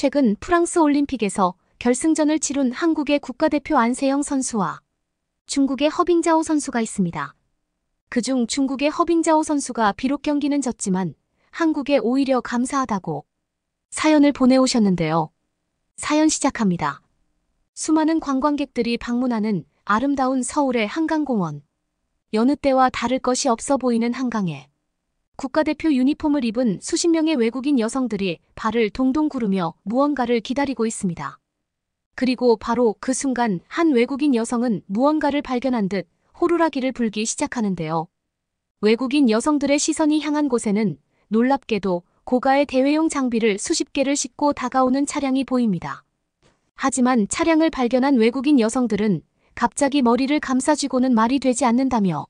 최근 프랑스 올림픽에서 결승전을 치룬 한국의 국가대표 안세영 선수와 중국의 허빙자오 선수가 있습니다. 그중 중국의 허빙자오 선수가 비록 경기는 졌지만 한국에 오히려 감사하다고 사연을 보내오셨는데요. 사연 시작합니다. 수많은 관광객들이 방문하는 아름다운 서울의 한강공원. 여느 때와 다를 것이 없어 보이는 한강에 국가대표 유니폼을 입은 수십 명의 외국인 여성들이 발을 동동 구르며 무언가를 기다리고 있습니다. 그리고 바로 그 순간 한 외국인 여성은 무언가를 발견한 듯 호루라기를 불기 시작하는데요. 외국인 여성들의 시선이 향한 곳에는 놀랍게도 고가의 대회용 장비를 수십 개를 싣고 다가오는 차량이 보입니다. 하지만 차량을 발견한 외국인 여성들은 갑자기 머리를 감싸쥐고는 말이 되지 않는다며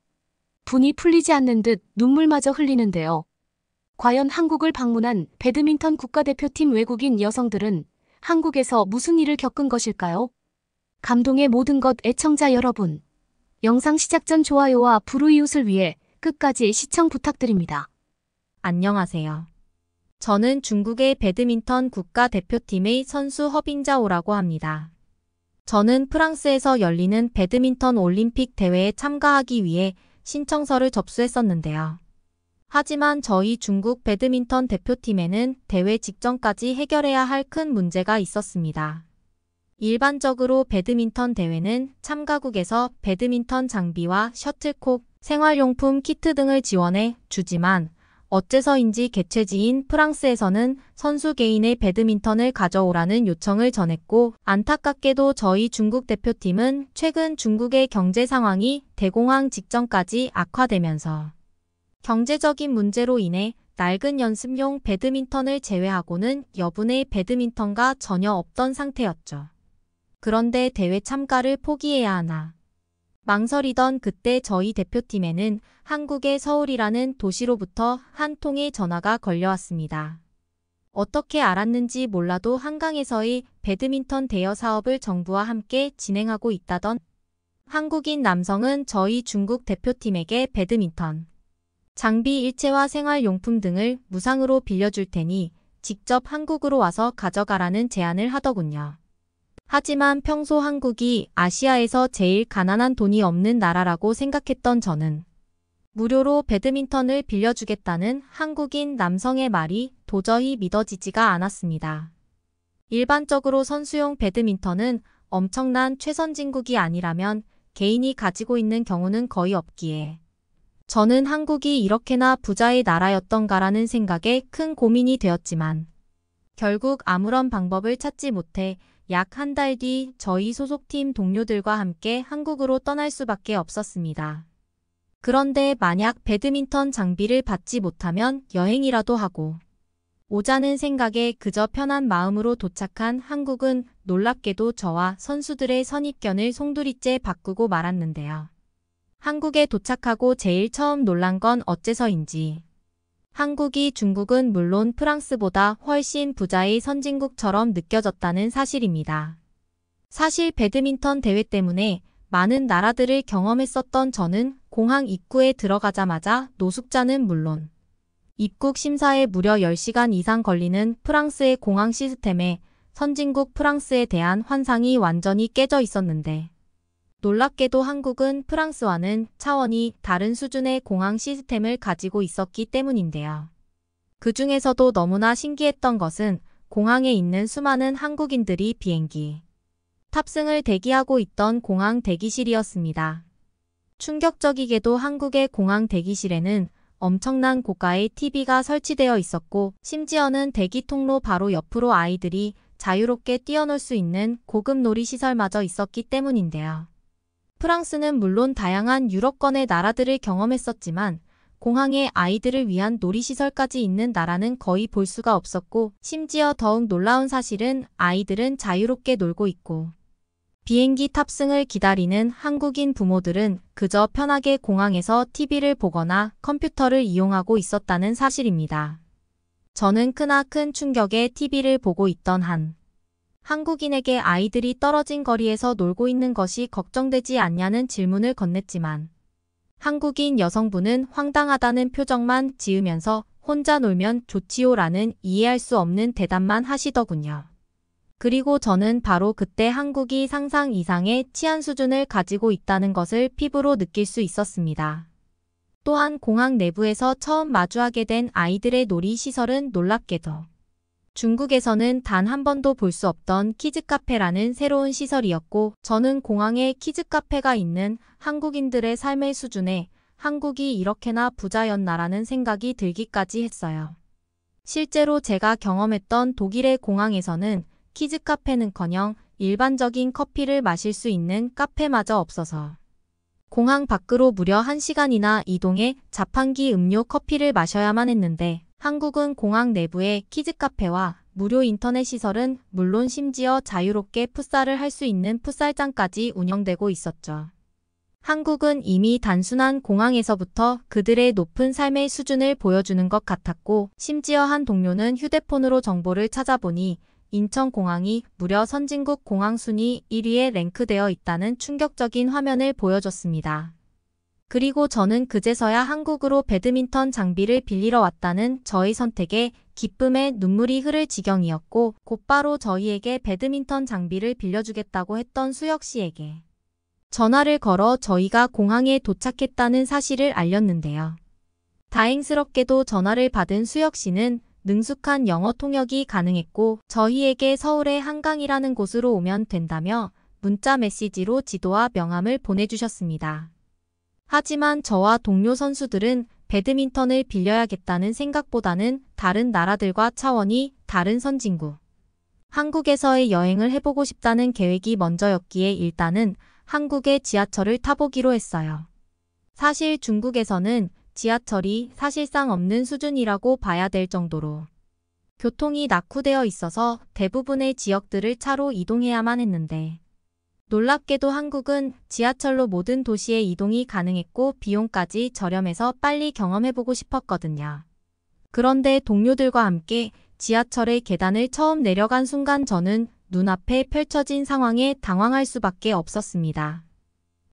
분이 풀리지 않는 듯 눈물마저 흘리는데요. 과연 한국을 방문한 배드민턴 국가대표팀 외국인 여성들은 한국에서 무슨 일을 겪은 것일까요? 감동의 모든 것 애청자 여러분. 영상 시작 전 좋아요와 불우이웃을 위해 끝까지 시청 부탁드립니다. 안녕하세요. 저는 중국의 배드민턴 국가대표팀의 선수 허빙자오라고 합니다. 저는 프랑스에서 열리는 배드민턴 올림픽 대회에 참가하기 위해 신청서를 접수했었는데요. 하지만 저희 중국 배드민턴 대표팀에는 대회 직전까지 해결해야 할 큰 문제가 있었습니다. 일반적으로 배드민턴 대회는 참가국에서 배드민턴 장비와 셔틀콕, 생활용품 키트 등을 지원해 주지만 어째서인지 개최지인 프랑스에서는 선수 개인의 배드민턴을 가져오라는 요청을 전했고, 안타깝게도 저희 중국 대표팀은 최근 중국의 경제 상황이 대공황 직전까지 악화되면서 경제적인 문제로 인해 낡은 연습용 배드민턴을 제외하고는 여분의 배드민턴가 전혀 없던 상태였죠. 그런데 대회 참가를 포기해야 하나. 망설이던 그때 저희 대표팀에는 한국의 서울이라는 도시로부터 한 통의 전화가 걸려왔습니다. 어떻게 알았는지 몰라도 한강에서의 배드민턴 대여 사업을 정부와 함께 진행하고 있다던 한국인 남성은 저희 중국 대표팀에게 배드민턴 장비 일체와 생활용품 등을 무상으로 빌려줄 테니 직접 한국으로 와서 가져가라는 제안을 하더군요. 하지만 평소 한국이 아시아에서 제일 가난한 돈이 없는 나라라고 생각했던 저는 무료로 배드민턴을 빌려주겠다는 한국인 남성의 말이 도저히 믿어지지가 않았습니다. 일반적으로 선수용 배드민턴은 엄청난 최선진국이 아니라면 개인이 가지고 있는 경우는 거의 없기에 저는 한국이 이렇게나 부자의 나라였던가라는 생각에 큰 고민이 되었지만 결국 아무런 방법을 찾지 못해 약 한 달 뒤 저희 소속팀 동료들과 함께 한국으로 떠날 수밖에 없었습니다. 그런데 만약 배드민턴 장비를 받지 못하면 여행이라도 하고 오자는 생각에 그저 편한 마음으로 도착한 한국은 놀랍게도 저와 선수들의 선입견을 송두리째 바꾸고 말았는데요. 한국에 도착하고 제일 처음 놀란 건 어째서인지 한국이 중국은 물론 프랑스보다 훨씬 부자의 선진국처럼 느껴졌다는 사실입니다. 사실 배드민턴 대회 때문에 많은 나라들을 경험했었던 저는 공항 입구에 들어가자마자 노숙자는 물론 입국 심사에 무려 10시간 이상 걸리는 프랑스의 공항 시스템에 선진국 프랑스에 대한 환상이 완전히 깨져 있었는데 놀랍게도 한국은 프랑스와는 차원이 다른 수준의 공항 시스템을 가지고 있었기 때문인데요. 그 중에서도 너무나 신기했던 것은 공항에 있는 수많은 한국인들이 비행기 탑승을 대기하고 있던 공항 대기실이었습니다. 충격적이게도 한국의 공항 대기실에는 엄청난 고가의 TV가 설치되어 있었고 심지어는 대기 통로 바로 옆으로 아이들이 자유롭게 뛰어놀 수 있는 고급 놀이시설마저 있었기 때문인데요. 프랑스는 물론 다양한 유럽권의 나라들을 경험했었지만 공항에 아이들을 위한 놀이시설까지 있는 나라는 거의 볼 수가 없었고 심지어 더욱 놀라운 사실은 아이들은 자유롭게 놀고 있고 비행기 탑승을 기다리는 한국인 부모들은 그저 편하게 공항에서 TV를 보거나 컴퓨터를 이용하고 있었다는 사실입니다. 저는 크나큰 충격에 TV를 보고 있던 한 한국인에게 아이들이 떨어진 거리에서 놀고 있는 것이 걱정되지 않냐는 질문을 건넸지만 한국인 여성분은 황당하다는 표정만 지으면서 혼자 놀면 좋지요라는 이해할 수 없는 대답만 하시더군요. 그리고 저는 바로 그때 한국이 상상 이상의 치안 수준을 가지고 있다는 것을 피부로 느낄 수 있었습니다. 또한 공항 내부에서 처음 마주하게 된 아이들의 놀이 시설은 놀랍게도 중국에서는 단 한 번도 볼 수 없던 키즈카페라는 새로운 시설이었고, 저는 공항에 키즈카페가 있는 한국인들의 삶의 수준에 한국이 이렇게나 부자였나라는 생각이 들기까지 했어요. 실제로 제가 경험했던 독일의 공항에서는 키즈카페는커녕 일반적인 커피를 마실 수 있는 카페마저 없어서 공항 밖으로 무려 1시간이나 이동해 자판기 음료 커피를 마셔야만 했는데, 한국은 공항 내부에 키즈카페와 무료 인터넷 시설은 물론 심지어 자유롭게 풋살을 할 수 있는 풋살장까지 운영되고 있었죠. 한국은 이미 단순한 공항에서부터 그들의 높은 삶의 수준을 보여주는 것 같았고, 심지어 한 동료는 휴대폰으로 정보를 찾아보니 인천공항이 무려 선진국 공항 순위 1위에 랭크되어 있다는 충격적인 화면을 보여줬습니다. 그리고 저는 그제서야 한국으로 배드민턴 장비를 빌리러 왔다는 저의 선택에 기쁨에 눈물이 흐를 지경이었고, 곧바로 저희에게 배드민턴 장비를 빌려주겠다고 했던 수혁 씨에게 전화를 걸어 저희가 공항에 도착했다는 사실을 알렸는데요. 다행스럽게도 전화를 받은 수혁 씨는 능숙한 영어 통역이 가능했고, 저희에게 서울의 한강이라는 곳으로 오면 된다며 문자 메시지로 지도와 명함을 보내주셨습니다. 하지만 저와 동료 선수들은 배드민턴을 빌려야겠다는 생각보다는 다른 나라들과 차원이 다른 선진국 한국에서의 여행을 해보고 싶다는 계획이 먼저였기에 일단은 한국의 지하철을 타보기로 했어요. 사실 중국에서는 지하철이 사실상 없는 수준이라고 봐야 될 정도로 교통이 낙후되어 있어서 대부분의 지역들을 차로 이동해야만 했는데, 놀랍게도 한국은 지하철로 모든 도시에 이동이 가능했고 비용까지 저렴해서 빨리 경험해보고 싶었거든요. 그런데 동료들과 함께 지하철의 계단을 처음 내려간 순간 저는 눈앞에 펼쳐진 상황에 당황할 수밖에 없었습니다.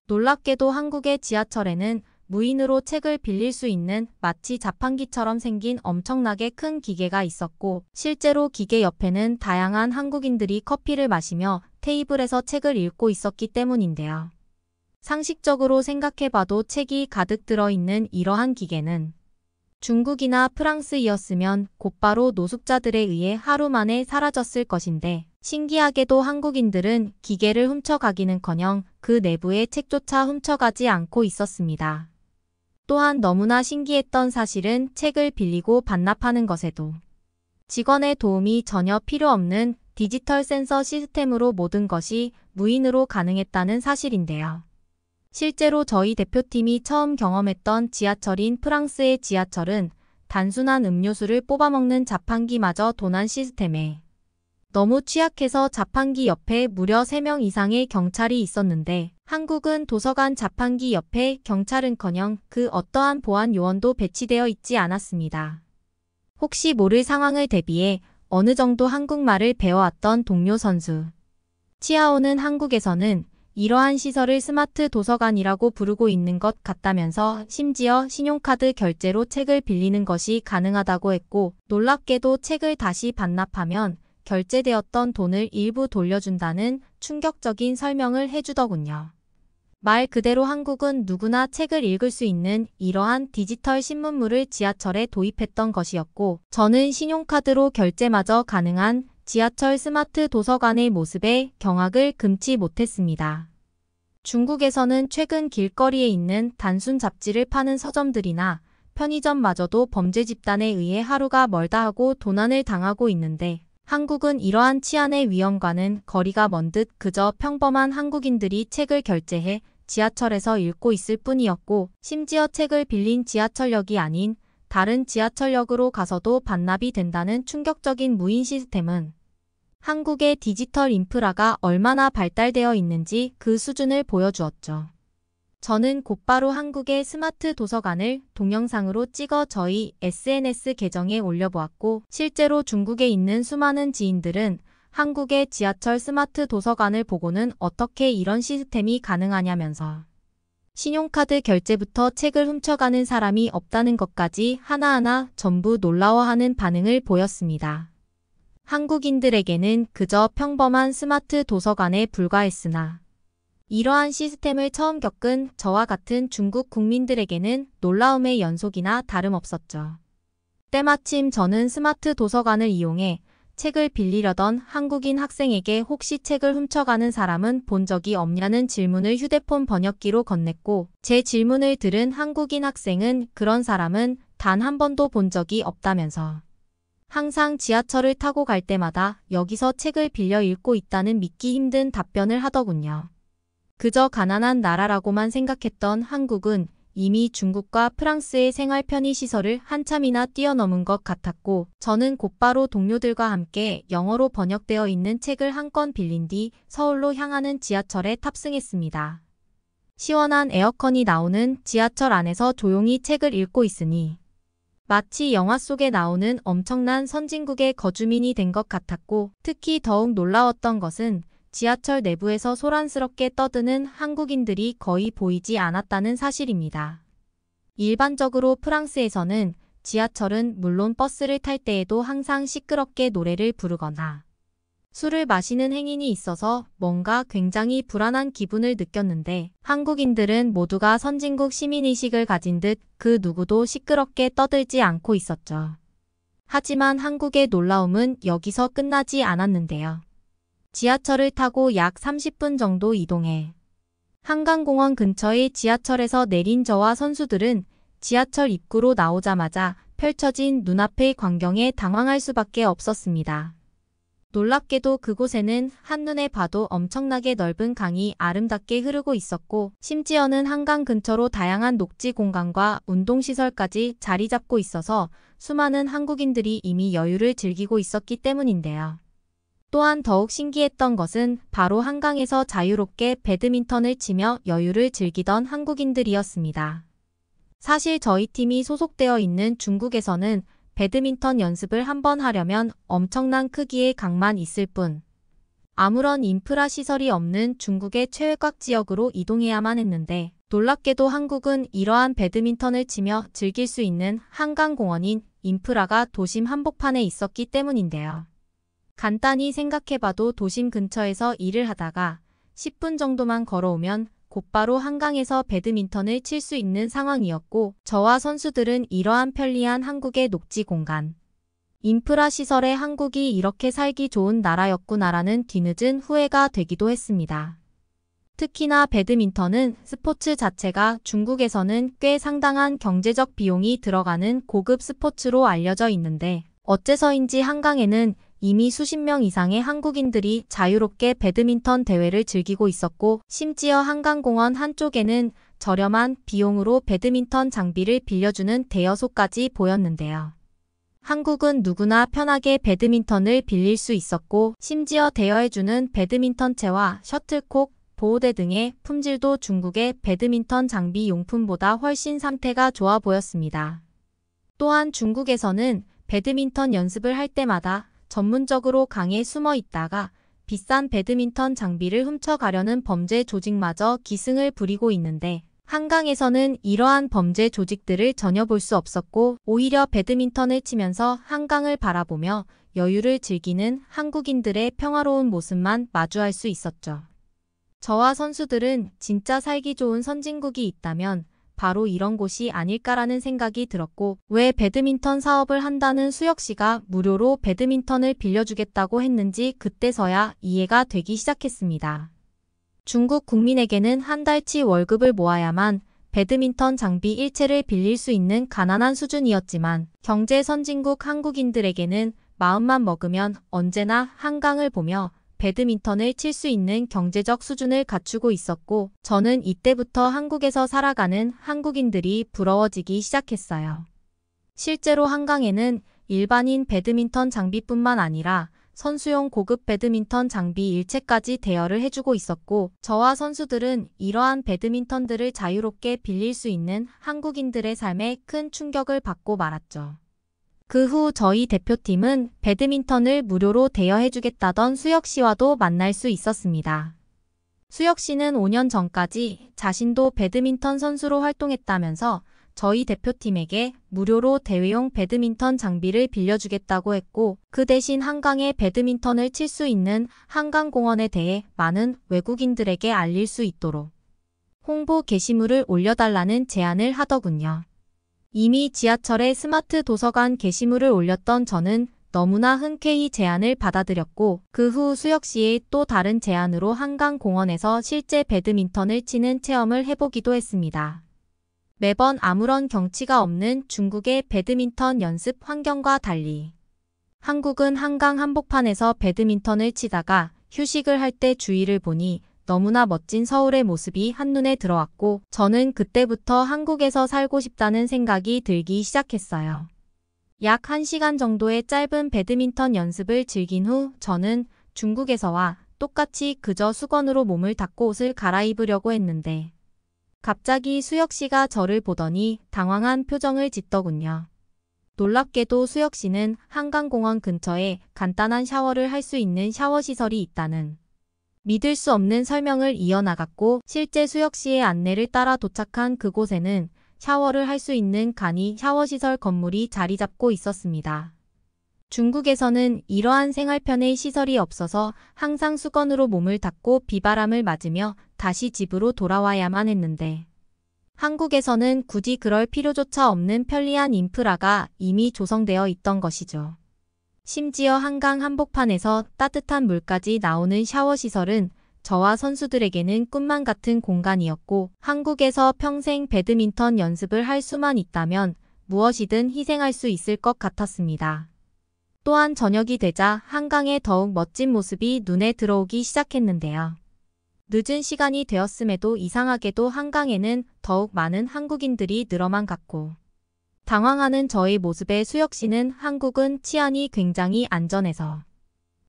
놀랍게도 한국의 지하철에는 무인으로 책을 빌릴 수 있는 마치 자판기처럼 생긴 엄청나게 큰 기계가 있었고, 실제로 기계 옆에는 다양한 한국인들이 커피를 마시며 테이블에서 책을 읽고 있었기 때문인데요. 상식적으로 생각해봐도 책이 가득 들어있는 이러한 기계는 중국이나 프랑스이었으면 곧바로 노숙자들에 의해 하루 만에 사라졌을 것인데, 신기하게도 한국인들은 기계를 훔쳐가기는커녕 그 내부의 책조차 훔쳐가지 않고 있었습니다. 또한 너무나 신기했던 사실은 책을 빌리고 반납하는 것에도 직원의 도움이 전혀 필요 없는 디지털 센서 시스템으로 모든 것이 무인으로 가능했다는 사실인데요. 실제로 저희 대표팀이 처음 경험했던 지하철인 프랑스의 지하철은 단순한 음료수를 뽑아먹는 자판기마저 도난 시스템에 너무 취약해서 자판기 옆에 무려 3명 이상의 경찰이 있었는데, 한국은 도서관 자판기 옆에 경찰은커녕 그 어떠한 보안 요원도 배치되어 있지 않았습니다. 혹시 모를 상황을 대비해 어느 정도 한국말을 배워왔던 동료 선수 치아오는 한국에서는 이러한 시설을 스마트 도서관이라고 부르고 있는 것 같다면서 심지어 신용카드 결제로 책을 빌리는 것이 가능하다고 했고, 놀랍게도 책을 다시 반납하면 결제되었던 돈을 일부 돌려준다는 충격적인 설명을 해주더군요. 말 그대로 한국은 누구나 책을 읽을 수 있는 이러한 디지털 신문물을 지하철에 도입했던 것이었고, 저는 신용카드로 결제마저 가능한 지하철 스마트 도서관의 모습에 경악을 금치 못했습니다. 중국에서는 최근 길거리에 있는 단순 잡지를 파는 서점들이나 편의점마저도 범죄 집단에 의해 하루가 멀다 하고 도난을 당하고 있는데, 한국은 이러한 치안의 위험과는 거리가 먼 듯 그저 평범한 한국인들이 책을 결제해 지하철에서 읽고 있을 뿐이었고, 심지어 책을 빌린 지하철역이 아닌 다른 지하철역으로 가서도 반납이 된다는 충격적인 무인 시스템은 한국의 디지털 인프라가 얼마나 발달되어 있는지 그 수준을 보여주었죠. 저는 곧바로 한국의 스마트 도서관을 동영상으로 찍어 저희 SNS 계정에 올려보았고, 실제로 중국에 있는 수많은 지인들은 한국의 지하철 스마트 도서관을 보고는 어떻게 이런 시스템이 가능하냐면서 신용카드 결제부터 책을 훔쳐가는 사람이 없다는 것까지 하나하나 전부 놀라워하는 반응을 보였습니다. 한국인들에게는 그저 평범한 스마트 도서관에 불과했으나 이러한 시스템을 처음 겪은 저와 같은 중국 국민들에게는 놀라움의 연속이나 다름없었죠. 때마침 저는 스마트 도서관을 이용해 책을 빌리려던 한국인 학생에게 혹시 책을 훔쳐가는 사람은 본 적이 없냐는 질문을 휴대폰 번역기로 건넸고 제 질문을 들은 한국인 학생은 그런 사람은 단 한 번도 본 적이 없다면서 항상 지하철을 타고 갈 때마다 여기서 책을 빌려 읽고 있다는 믿기 힘든 답변을 하더군요. 그저 가난한 나라라고만 생각했던 한국은 이미 중국과 프랑스의 생활 편의시설을 한참이나 뛰어넘은 것 같았고 저는 곧바로 동료들과 함께 영어로 번역되어 있는 책을 한 권 빌린 뒤 서울로 향하는 지하철에 탑승했습니다. 시원한 에어컨이 나오는 지하철 안에서 조용히 책을 읽고 있으니 마치 영화 속에 나오는 엄청난 선진국의 거주민이 된 것 같았고 특히 더욱 놀라웠던 것은 지하철 내부에서 소란스럽게 떠드는 한국인들이 거의 보이지 않았다는 사실입니다. 일반적으로 프랑스에서는 지하철은 물론 버스를 탈 때에도 항상 시끄럽게 노래를 부르거나 술을 마시는 행인이 있어서 뭔가 굉장히 불안한 기분을 느꼈는데 한국인들은 모두가 선진국 시민의식을 가진 듯 그 누구도 시끄럽게 떠들지 않고 있었죠. 하지만 한국의 놀라움은 여기서 끝나지 않았는데요. 지하철을 타고 약 30분 정도 이동해 한강공원 근처의 지하철에서 내린 저와 선수들은 지하철 입구로 나오자마자 펼쳐진 눈앞의 광경에 당황할 수밖에 없었습니다. 놀랍게도 그곳에는 한눈에 봐도 엄청나게 넓은 강이 아름답게 흐르고 있었고 심지어는 한강 근처로 다양한 녹지 공간과 운동시설까지 자리 잡고 있어서 수많은 한국인들이 이미 여유를 즐기고 있었기 때문인데요. 또한 더욱 신기했던 것은 바로 한강에서 자유롭게 배드민턴을 치며 여유를 즐기던 한국인들이었습니다. 사실 저희 팀이 소속되어 있는 중국에서는 배드민턴 연습을 한번 하려면 엄청난 크기의 강만 있을 뿐 아무런 인프라 시설이 없는 중국의 최외곽 지역으로 이동해야만 했는데 놀랍게도 한국은 이러한 배드민턴을 치며 즐길 수 있는 한강공원인 인프라가 도심 한복판에 있었기 때문인데요. 간단히 생각해봐도 도심 근처에서 일을 하다가 10분 정도만 걸어오면 곧바로 한강에서 배드민턴을 칠 수 있는 상황이었고 저와 선수들은 이러한 편리한 한국의 녹지 공간, 인프라 시설에 한국이 이렇게 살기 좋은 나라였구나라는 뒤늦은 후회가 되기도 했습니다. 특히나 배드민턴은 스포츠 자체가 중국에서는 꽤 상당한 경제적 비용이 들어가는 고급 스포츠로 알려져 있는데 어째서인지 한강에는 이미 수십 명 이상의 한국인들이 자유롭게 배드민턴 대회를 즐기고 있었고 심지어 한강공원 한쪽에는 저렴한 비용으로 배드민턴 장비를 빌려주는 대여소까지 보였는데요. 한국은 누구나 편하게 배드민턴을 빌릴 수 있었고 심지어 대여해주는 배드민턴채와 셔틀콕, 보호대 등의 품질도 중국의 배드민턴 장비 용품보다 훨씬 상태가 좋아 보였습니다. 또한 중국에서는 배드민턴 연습을 할 때마다 전문적으로 강에 숨어 있다가 비싼 배드민턴 장비를 훔쳐가려는 범죄 조직마저 기승을 부리고 있는데 한강에서는 이러한 범죄 조직들을 전혀 볼 수 없었고 오히려 배드민턴을 치면서 한강을 바라보며 여유를 즐기는 한국인들의 평화로운 모습만 마주할 수 있었죠. 저와 선수들은 진짜 살기 좋은 선진국이 있다면 바로 이런 곳이 아닐까라는 생각이 들었고 왜 배드민턴 사업을 한다는 수혁 씨가 무료로 배드민턴을 빌려주겠다고 했는지 그때서야 이해가 되기 시작했습니다. 중국 국민에게는 한 달치 월급을 모아야만 배드민턴 장비 일체를 빌릴 수 있는 가난한 수준이었지만 경제 선진국 한국인들에게는 마음만 먹으면 언제나 한강을 보며 배드민턴을 칠 수 있는 경제적 수준을 갖추고 있었고 저는 이때부터 한국에서 살아가는 한국인들이 부러워지기 시작했어요. 실제로 한강에는 일반인 배드민턴 장비뿐만 아니라 선수용 고급 배드민턴 장비 일체까지 대여를 해주고 있었고 저와 선수들은 이러한 배드민턴들을 자유롭게 빌릴 수 있는 한국인들의 삶에 큰 충격을 받고 말았죠. 그 후 저희 대표팀은 배드민턴을 무료로 대여해주겠다던 수혁 씨와도 만날 수 있었습니다. 수혁 씨는 5년 전까지 자신도 배드민턴 선수로 활동했다면서 저희 대표팀에게 무료로 대회용 배드민턴 장비를 빌려주겠다고 했고, 그 대신 한강에 배드민턴을 칠 수 있는 한강공원에 대해 많은 외국인들에게 알릴 수 있도록 홍보 게시물을 올려달라는 제안을 하더군요. 이미 지하철에 스마트 도서관 게시물을 올렸던 저는 너무나 흔쾌히 제안을 받아들였고, 그 후 수혁 씨의 또 다른 제안으로 한강공원에서 실제 배드민턴을 치는 체험을 해보기도 했습니다. 매번 아무런 경치가 없는 중국의 배드민턴 연습 환경과 달리 한국은 한강 한복판에서 배드민턴을 치다가 휴식을 할 때 주위를 보니 너무나 멋진 서울의 모습이 한눈에 들어왔고, 저는 그때부터 한국에서 살고 싶다는 생각이 들기 시작했어요. 약 1시간 정도의 짧은 배드민턴 연습을 즐긴 후 저는 중국에서와 똑같이 그저 수건으로 몸을 닦고 옷을 갈아입으려고 했는데, 갑자기 수혁 씨가 저를 보더니 당황한 표정을 짓더군요. 놀랍게도 수혁 씨는 한강공원 근처에 간단한 샤워를 할 수 있는 샤워 시설이 있다는 믿을 수 없는 설명을 이어나갔고, 실제 수혁 씨의 안내를 따라 도착한 그곳에는 샤워를 할 수 있는 간이 샤워시설 건물이 자리 잡고 있었습니다. 중국에서는 이러한 생활편의 시설이 없어서 항상 수건으로 몸을 닦고 비바람을 맞으며 다시 집으로 돌아와야만 했는데, 한국에서는 굳이 그럴 필요조차 없는 편리한 인프라가 이미 조성되어 있던 것이죠. 심지어 한강 한복판에서 따뜻한 물까지 나오는 샤워시설은 저와 선수들에게는 꿈만 같은 공간이었고, 한국에서 평생 배드민턴 연습을 할 수만 있다면 무엇이든 희생할 수 있을 것 같았습니다. 또한 저녁이 되자 한강의 더욱 멋진 모습이 눈에 들어오기 시작했는데요. 늦은 시간이 되었음에도 이상하게도 한강에는 더욱 많은 한국인들이 늘어만 갔고, 당황하는 저의 모습에 수혁 씨는 한국은 치안이 굉장히 안전해서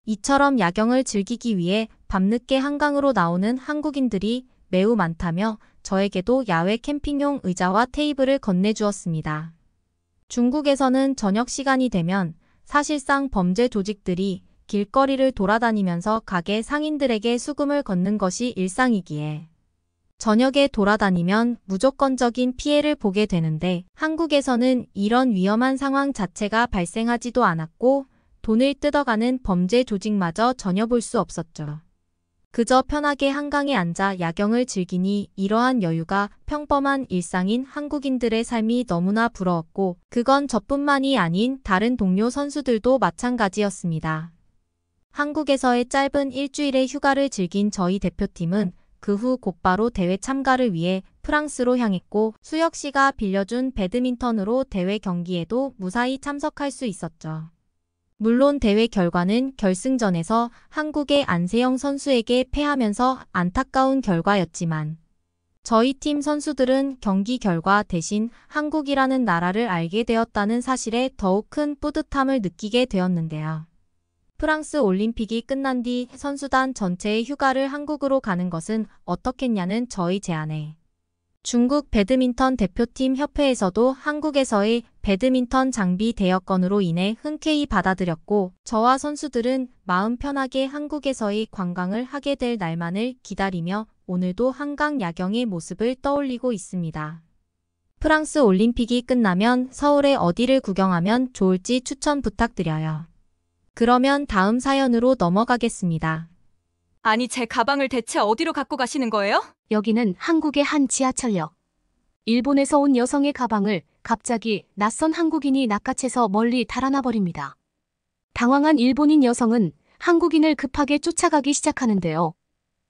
이처럼 야경을 즐기기 위해 밤늦게 한강으로 나오는 한국인들이 매우 많다며 저에게도 야외 캠핑용 의자와 테이블을 건네주었습니다. 중국에서는 저녁 시간이 되면 사실상 범죄 조직들이 길거리를 돌아다니면서 가게 상인들에게 수금을 걷는 것이 일상이기에 저녁에 돌아다니면 무조건적인 피해를 보게 되는데, 한국에서는 이런 위험한 상황 자체가 발생하지도 않았고 돈을 뜯어가는 범죄 조직마저 전혀 볼 수 없었죠. 그저 편하게 한강에 앉아 야경을 즐기니 이러한 여유가 평범한 일상인 한국인들의 삶이 너무나 부러웠고, 그건 저뿐만이 아닌 다른 동료 선수들도 마찬가지였습니다. 한국에서의 짧은 일주일의 휴가를 즐긴 저희 대표팀은 그 후 곧바로 대회 참가를 위해 프랑스로 향했고, 수혁 씨가 빌려준 배드민턴으로 대회 경기에도 무사히 참석할 수 있었죠. 물론 대회 결과는 결승전에서 한국의 안세영 선수에게 패하면서 안타까운 결과였지만, 저희 팀 선수들은 경기 결과 대신 한국이라는 나라를 알게 되었다는 사실에 더욱 큰 뿌듯함을 느끼게 되었는데요. 프랑스 올림픽이 끝난 뒤 선수단 전체의 휴가를 한국으로 가는 것은 어떻겠냐는 저희 제안에 중국 배드민턴 대표팀 협회에서도 한국에서의 배드민턴 장비 대여건으로 인해 흔쾌히 받아들였고, 저와 선수들은 마음 편하게 한국에서의 관광을 하게 될 날만을 기다리며 오늘도 한강 야경의 모습을 떠올리고 있습니다. 프랑스 올림픽이 끝나면 서울의 어디를 구경하면 좋을지 추천 부탁드려요. 그러면 다음 사연으로 넘어가겠습니다. 아니, 제 가방을 대체 어디로 갖고 가시는 거예요? 여기는 한국의 한 지하철역. 일본에서 온 여성의 가방을 갑자기 낯선 한국인이 낚아채서 멀리 달아나 버립니다. 당황한 일본인 여성은 한국인을 급하게 쫓아가기 시작하는데요.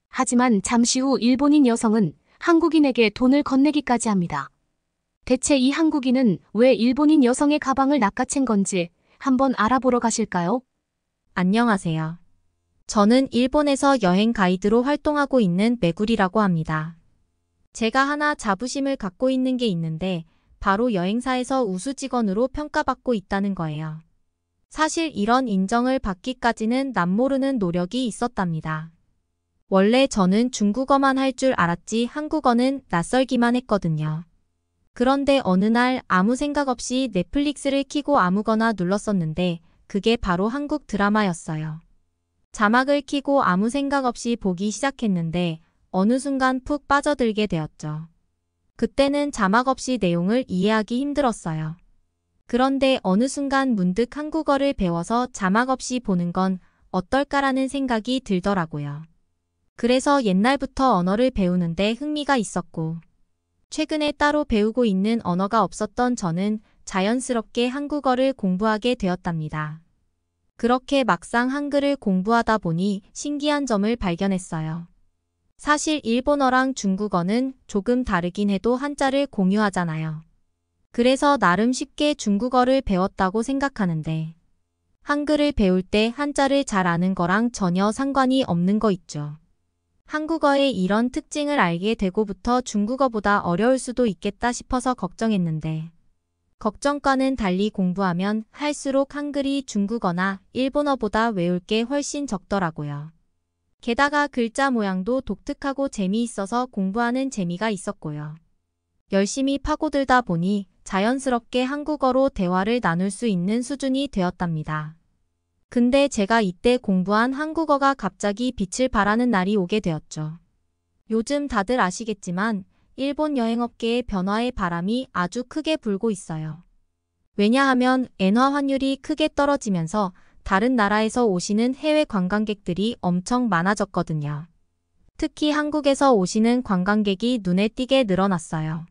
하지만 잠시 후 일본인 여성은 한국인에게 돈을 건네기까지 합니다. 대체 이 한국인은 왜 일본인 여성의 가방을 낚아챈 건지 한번 알아보러 가실까요? 안녕하세요. 저는 일본에서 여행 가이드로 활동하고 있는 메구리라고 합니다. 제가 하나 자부심을 갖고 있는 게 있는데 바로 여행사에서 우수 직원으로 평가받고 있다는 거예요. 사실 이런 인정을 받기까지는 남모르는 노력이 있었답니다. 원래 저는 중국어만 할 줄 알았지 한국어는 낯설기만 했거든요. 그런데 어느 날 아무 생각 없이 넷플릭스를 켜고 아무거나 눌렀었는데 그게 바로 한국 드라마였어요. 자막을 켜고 아무 생각 없이 보기 시작했는데 어느 순간 푹 빠져들게 되었죠. 그때는 자막 없이 내용을 이해하기 힘들었어요. 그런데 어느 순간 문득 한국어를 배워서 자막 없이 보는 건 어떨까라는 생각이 들더라고요. 그래서 옛날부터 언어를 배우는데 흥미가 있었고, 최근에 따로 배우고 있는 언어가 없었던 저는 자연스럽게 한국어를 공부하게 되었답니다. 그렇게 막상 한글을 공부하다 보니 신기한 점을 발견했어요. 사실 일본어랑 중국어는 조금 다르긴 해도 한자를 공유하잖아요. 그래서 나름 쉽게 중국어를 배웠다고 생각하는데, 한글을 배울 때 한자를 잘 아는 거랑 전혀 상관이 없는 거 있죠. 한국어의 이런 특징을 알게 되고부터 중국어보다 어려울 수도 있겠다 싶어서 걱정했는데, 걱정과는 달리 공부하면 할수록 한글이 중국어나 일본어보다 외울 게 훨씬 적더라고요. 게다가 글자 모양도 독특하고 재미있어서 공부하는 재미가 있었고요. 열심히 파고들다 보니 자연스럽게 한국어로 대화를 나눌 수 있는 수준이 되었답니다. 근데 제가 이때 공부한 한국어가 갑자기 빛을 발하는 날이 오게 되었죠. 요즘 다들 아시겠지만 일본 여행업계의 변화의 바람이 아주 크게 불고 있어요. 왜냐하면 엔화 환율이 크게 떨어지면서 다른 나라에서 오시는 해외 관광객들이 엄청 많아졌거든요. 특히 한국에서 오시는 관광객이 눈에 띄게 늘어났어요.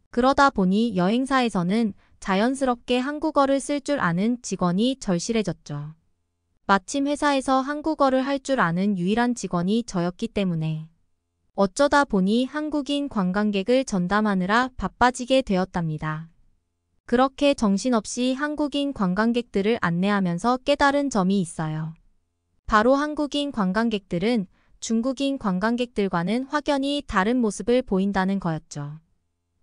그러다 보니 여행사에서는 자연스럽게 한국어를 쓸 줄 아는 직원이 절실해졌죠. 마침 회사에서 한국어를 할 줄 아는 유일한 직원이 저였기 때문에 어쩌다 보니 한국인 관광객을 전담하느라 바빠지게 되었답니다. 그렇게 정신없이 한국인 관광객들을 안내하면서 깨달은 점이 있어요. 바로 한국인 관광객들은 중국인 관광객들과는 확연히 다른 모습을 보인다는 거였죠.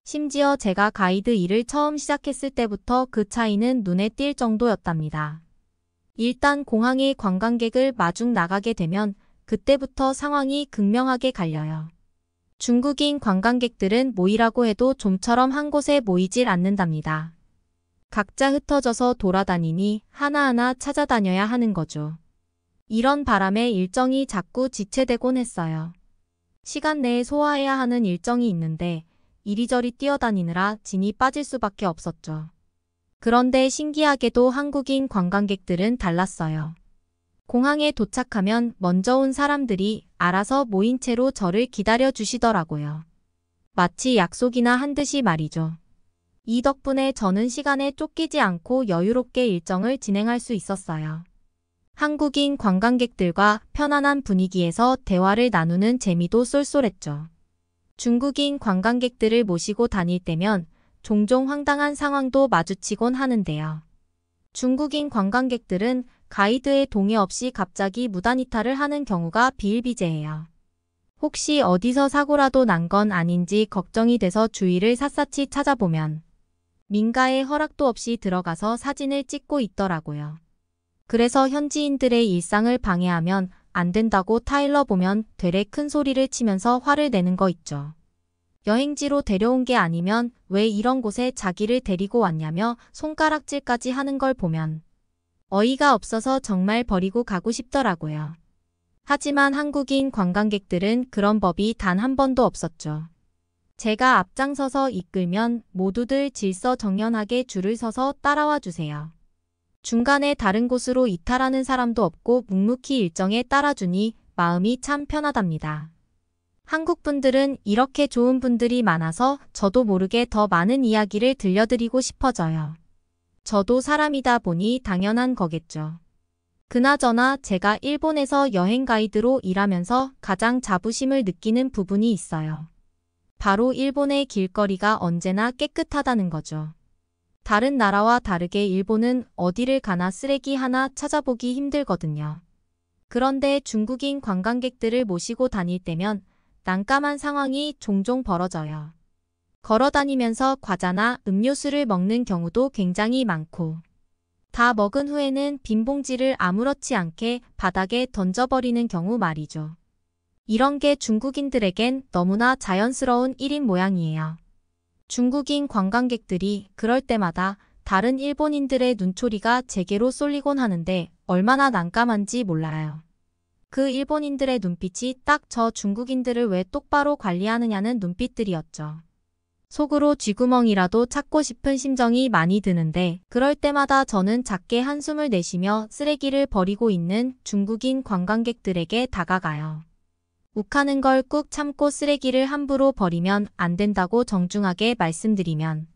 심지어 제가 가이드 일을 처음 시작했을 때부터 그 차이는 눈에 띌 정도였답니다. 일단 공항에 관광객을 마중 나가게 되면 그때부터 상황이 극명하게 갈려요. 중국인 관광객들은 모이라고 해도 좀처럼 한 곳에 모이질 않는답니다. 각자 흩어져서 돌아다니니 하나하나 찾아다녀야 하는 거죠. 이런 바람에 일정이 자꾸 지체되곤 했어요. 시간 내에 소화해야 하는 일정이 있는데 이리저리 뛰어다니느라 진이 빠질 수밖에 없었죠. 그런데 신기하게도 한국인 관광객들은 달랐어요. 공항에 도착하면 먼저 온 사람들이 알아서 모인 채로 저를 기다려 주시더라고요. 마치 약속이나 한 듯이 말이죠. 이 덕분에 저는 시간에 쫓기지 않고 여유롭게 일정을 진행할 수 있었어요. 한국인 관광객들과 편안한 분위기에서 대화를 나누는 재미도 쏠쏠했죠. 중국인 관광객들을 모시고 다닐 때면 종종 황당한 상황도 마주치곤 하는데요. 중국인 관광객들은 가이드의 동의 없이 갑자기 무단이탈을 하는 경우가 비일비재해요. 혹시 어디서 사고라도 난 건 아닌지 걱정이 돼서 주위를 샅샅이 찾아보면 민가의 허락도 없이 들어가서 사진을 찍고 있더라고요. 그래서 현지인들의 일상을 방해하면 안 된다고 타일러 보면 되레 큰 소리를 치면서 화를 내는 거 있죠. 여행지로 데려온 게 아니면 왜 이런 곳에 자기를 데리고 왔냐며 손가락질까지 하는 걸 보면 어이가 없어서 정말 버리고 가고 싶더라고요. 하지만 한국인 관광객들은 그런 법이 단 한 번도 없었죠. 제가 앞장서서 이끌면 모두들 질서정연하게 줄을 서서 따라와 주세요. 중간에 다른 곳으로 이탈하는 사람도 없고 묵묵히 일정에 따라주니 마음이 참 편하답니다. 한국 분들은 이렇게 좋은 분들이 많아서 저도 모르게 더 많은 이야기를 들려드리고 싶어져요. 저도 사람이다 보니 당연한 거겠죠. 그나저나 제가 일본에서 여행 가이드로 일하면서 가장 자부심을 느끼는 부분이 있어요. 바로 일본의 길거리가 언제나 깨끗하다는 거죠. 다른 나라와 다르게 일본은 어디를 가나 쓰레기 하나 찾아보기 힘들거든요. 그런데 중국인 관광객들을 모시고 다닐 때면 난감한 상황이 종종 벌어져요. 걸어다니면서 과자나 음료수를 먹는 경우도 굉장히 많고, 다 먹은 후에는 빈 봉지를 아무렇지 않게 바닥에 던져버리는 경우 말이죠. 이런 게 중국인들에겐 너무나 자연스러운 일인 모양이에요. 중국인 관광객들이 그럴 때마다 다른 일본인들의 눈초리가 제게로 쏠리곤 하는데 얼마나 난감한지 몰라요. 그 일본인들의 눈빛이 딱 저 중국인들을 왜 똑바로 관리하느냐는 눈빛들이었죠. 속으로 쥐구멍이라도 찾고 싶은 심정이 많이 드는데 그럴 때마다 저는 작게 한숨을 내쉬며 쓰레기를 버리고 있는 중국인 관광객들에게 다가가요. 욱하는 걸 꾹 참고 쓰레기를 함부로 버리면 안 된다고 정중하게 말씀드리면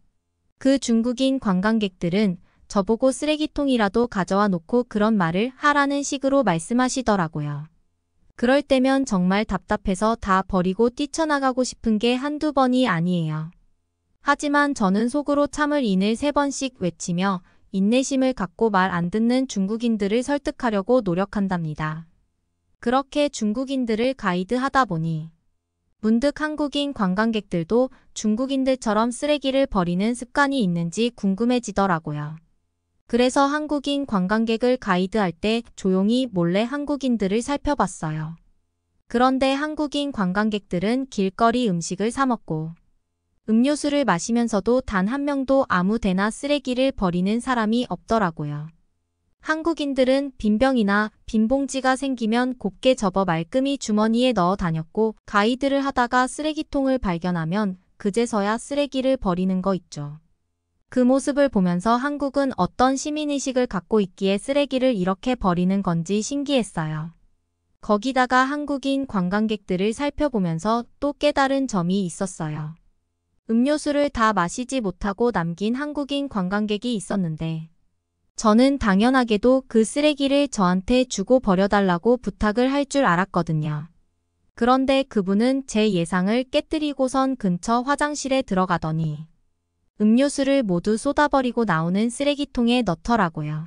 그 중국인 관광객들은 저보고 쓰레기통이라도 가져와 놓고 그런 말을 하라는 식으로 말씀하시더라고요. 그럴 때면 정말 답답해서 다 버리고 뛰쳐나가고 싶은 게 한두 번이 아니에요. 하지만 저는 속으로 참을 인을 3번씩 외치며 인내심을 갖고 말 안 듣는 중국인들을 설득하려고 노력한답니다. 그렇게 중국인들을 가이드하다 보니 문득 한국인 관광객들도 중국인들처럼 쓰레기를 버리는 습관이 있는지 궁금해지더라고요. 그래서 한국인 관광객을 가이드할 때 조용히 몰래 한국인들을 살펴봤어요. 그런데 한국인 관광객들은 길거리 음식을 사 먹고 음료수를 마시면서도 단 한 명도 아무 데나 쓰레기를 버리는 사람이 없더라고요. 한국인들은 빈병이나 빈봉지가 생기면 곱게 접어 말끔히 주머니에 넣어 다녔고 가이드를 하다가 쓰레기통을 발견하면 그제서야 쓰레기를 버리는 거 있죠. 그 모습을 보면서 한국은 어떤 시민의식을 갖고 있기에 쓰레기를 이렇게 버리는 건지 신기했어요. 거기다가 한국인 관광객들을 살펴보면서 또 깨달은 점이 있었어요. 음료수를 다 마시지 못하고 남긴 한국인 관광객이 있었는데 저는 당연하게도 그 쓰레기를 저한테 주고 버려달라고 부탁을 할 줄 알았거든요. 그런데 그분은 제 예상을 깨뜨리고선 근처 화장실에 들어가더니 음료수를 모두 쏟아버리고 나오는 쓰레기통에 넣더라고요.